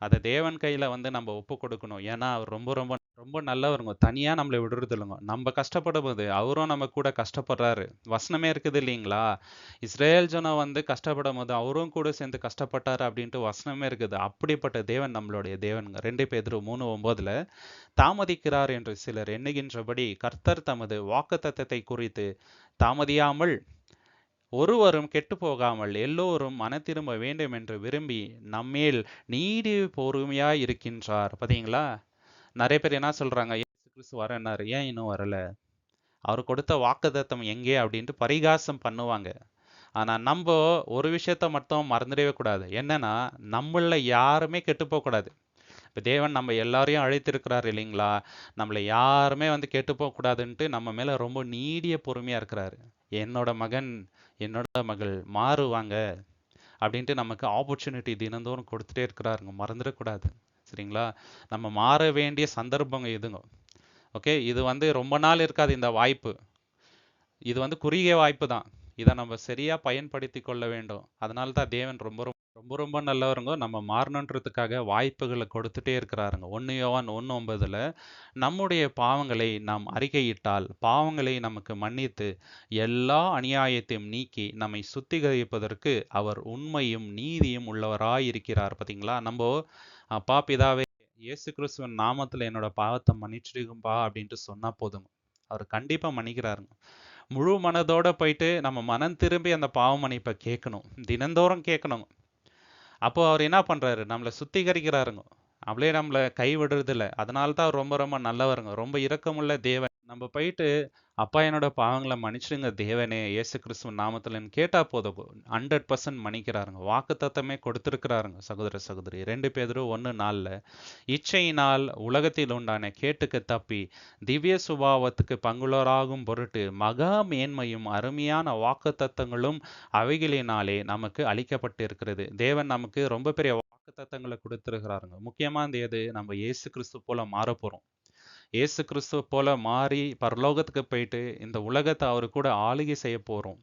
அதை தேவன் கையில வந்து நம்ம ஒப்பு கொடுக்கணும். ஏன்னா அவர் ரொம்ப ரொம்ப ரொம்ப நல்லவருங்க. தனியா நம்மளை விடுறது இல்லைங்க. நம்ம கஷ்டப்படும் போது அவரும் நம்ம கூட கஷ்டப்படுறாரு. வசனமே இருக்குது இல்லைங்களா? இஸ்ரேல் ஜனம் வந்து கஷ்டப்படும் போது அவரும் கூட சேர்ந்து கஷ்டப்பட்டாரு அப்படின்ட்டு வசனமே இருக்குது. அப்படிப்பட்ட தேவன் நம்மளுடைய தேவனுங்க. 2 பேதுரு 3:9 தாமதிக்கிறார் என்று சிலர் எண்ணுகின்றபடி கர்த்தர் தமது வாக்குத்தத்தத்தை குறித்து தாமதியாமல் ஒருவரும் கெட்டு போகாமல் எல்லோரும் மனத்திரும்ப வேண்டும் என்று விரும்பி நம்மேல் நீடி பொறுமையாய் இருக்கின்றார். பாத்தீங்களா? நிறைய பேர் என்ன சொல்றாங்க? இயேசு கிறிஸ்து வரேன்னாரு, ஏன் இன்னும் வரல? அவர் கொடுத்த வாக்குத்தத்தம் எங்கே அப்படின்ட்டு பரிகாசம் பண்ணுவாங்க. ஆனா நம்ம ஒரு விஷயத்த மட்டும் மறந்துடவே கூடாது. என்னன்னா, நம்மள யாருமே கெட்டு போக கூடாது. இப்ப தேவன் நம்ம எல்லாரையும் அழைத்திருக்கிறார் இல்லைங்களா? நம்மள யாருமே வந்து கெட்டு போக கூடாதுன்ட்டு நம்ம மேல ரொம்ப நீடிய பொறுமையா இருக்கிறாரு. என்னோட மகன், என்னோட மகள் மாறுவாங்க அப்படின்ட்டு நமக்கு ஆப்பர்ச்சுனிட்டி தினந்தோறும் கொடுத்துட்டே இருக்கிறாருங்க. மறந்துடக்கூடாது. சரிங்களா? நம்ம மாற வேண்டிய சந்தர்ப்பங்க இதுங்க. ஓகே, இது வந்து ரொம்ப நாள் இருக்காது இந்த வாய்ப்பு. இது வந்து குறுகிய வாய்ப்பு தான். இதை நம்ம சரியா பயன்படுத்தி கொள்ள வேண்டும். அதனால தான் தேவன் ரொம்ப ரொம்ப ரொம்ப ரொம்ப நல்லவருங்க. நம்ம மாறணுன்றதுக்காக வாய்ப்புகளை கொடுத்துட்டே இருக்கிறாருங்க. 1 யோவான் 1:9 நம்முடைய பாவங்களை நாம் அறிக்கையிட்டால் பாவங்களை நமக்கு மன்னித்து எல்லா அநியாயத்தையும் நீக்கி நம்மை சுத்திகரிப்பதற்கு அவர் உண்மையும் நீதியும் உள்ளவராயிருக்கிறார். பார்த்தீங்களா? நம்ம அப்பா பிதாவே, இயேசு கிறிஸ்துவின் நாமத்துல என்னோட பாவத்தை மன்னிச்சிடுங்கப்பா அப்படின்ட்டு சொன்னா போதுங்க. அவர் கண்டிப்பா மன்னிக்கிறாருங்க. முழு மனதோட போயிட்டு நம்ம மனம் திரும்பி அந்த பாவ மன்னிப்பை கேட்கணும். தினந்தோறும் கேட்கணும். அப்போ அவர் என்ன பண்றாரு? நம்மளை சுத்திகரிக்கிறாருங்க. அப்படியே நம்மளை கைவிடுறது இல்லை. அதனால தான் ரொம்ப ரொம்ப நல்லவருங்க. ரொம்ப இரக்கமுள்ள தேவன். நம்ம போயிட்டு அப்பா என்னோட பாவங்களை மன்னிச்சிடுங்க தேவனே, இயேசு கிறிஸ்துவின் நாமத்துலன்னு கேட்டா போதும். 100% மன்னிக்கிறாருங்க. வாக்குத்தத்தமே கொடுத்திருக்கிறாருங்க. சகோதர சகோதரி 2 பேதுரு 1:4 இச்சையினால் உலகத்தில் உண்டான கேட்டுக்கு தப்பி திவ்ய சுபாவத்துக்கு பங்குள்ளராகும் பொருட்டு மகா மேன்மையும் அருமையான வாக்குத்தத்தங்களும் அவைகளினாலே நமக்கு அளிக்கப்பட்டிருக்கிறது. தேவன் நமக்கு ரொம்ப பெரிய வாக்குத்தத்தங்களை கொடுத்திருக்கிறாருங்க. முக்கியமா இந்த எது? நம்ம இயேசு கிறிஸ்து போல மாற போறோம். இயேசு கிறிஸ்துவ போல மாறி பரலோகத்துக்கு போயிட்டு இந்த உலகத்தை அவரு கூட ஆளுகை செய்ய போறோம்.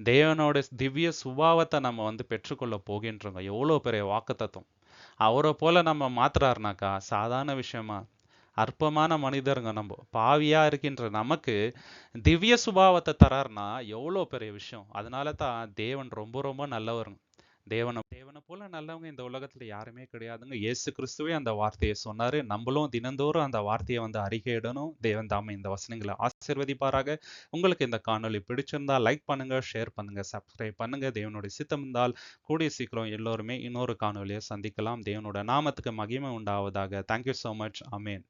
தேவனோட திவ்ய சுபாவத்தை நம்ம வந்து பெற்றுக்கொள்ள போகின்றோங்க. எவ்வளோ பெரிய வாக்குத்தத்தம்! அவரை போல நம்ம மாத்துறாருனாக்கா சாதாரண விஷயமா? அற்பமான மனிதருங்க நம்ம. பாவியா இருக்கின்ற நமக்கு திவ்ய சுபாவத்தை தராருன்னா எவ்வளோ பெரிய விஷயம்! அதனால தான் தேவன் ரொம்ப ரொம்ப நல்லவருங்க. தேவனை தேவனை போல நல்லவங்க இந்த உலகத்துல யாருமே கிடையாதுங்க. இயேசு கிறிஸ்துவே அந்த வார்த்தையை சொன்னாரு. நம்மளும் தினந்தோறும் அந்த வார்த்தையை வந்து அறிக்கையிடணும். தேவன் தாமே இந்த வசனங்களை ஆசீர்வதிப்பாராக. உங்களுக்கு இந்த காணொளி பிடிச்சிருந்தா லைக் பண்ணுங்க, ஷேர் பண்ணுங்க, சப்ஸ்கிரைப் பண்ணுங்க. தேவனுடைய சித்தம் இருந்தால் கூடிய சீக்கிரம் எல்லோருமே இன்னொரு காணொளியை சந்திக்கலாம். தேவனோட நாமத்துக்கு மகிமை உண்டாவதாக. Thank you so much. ஆமென்.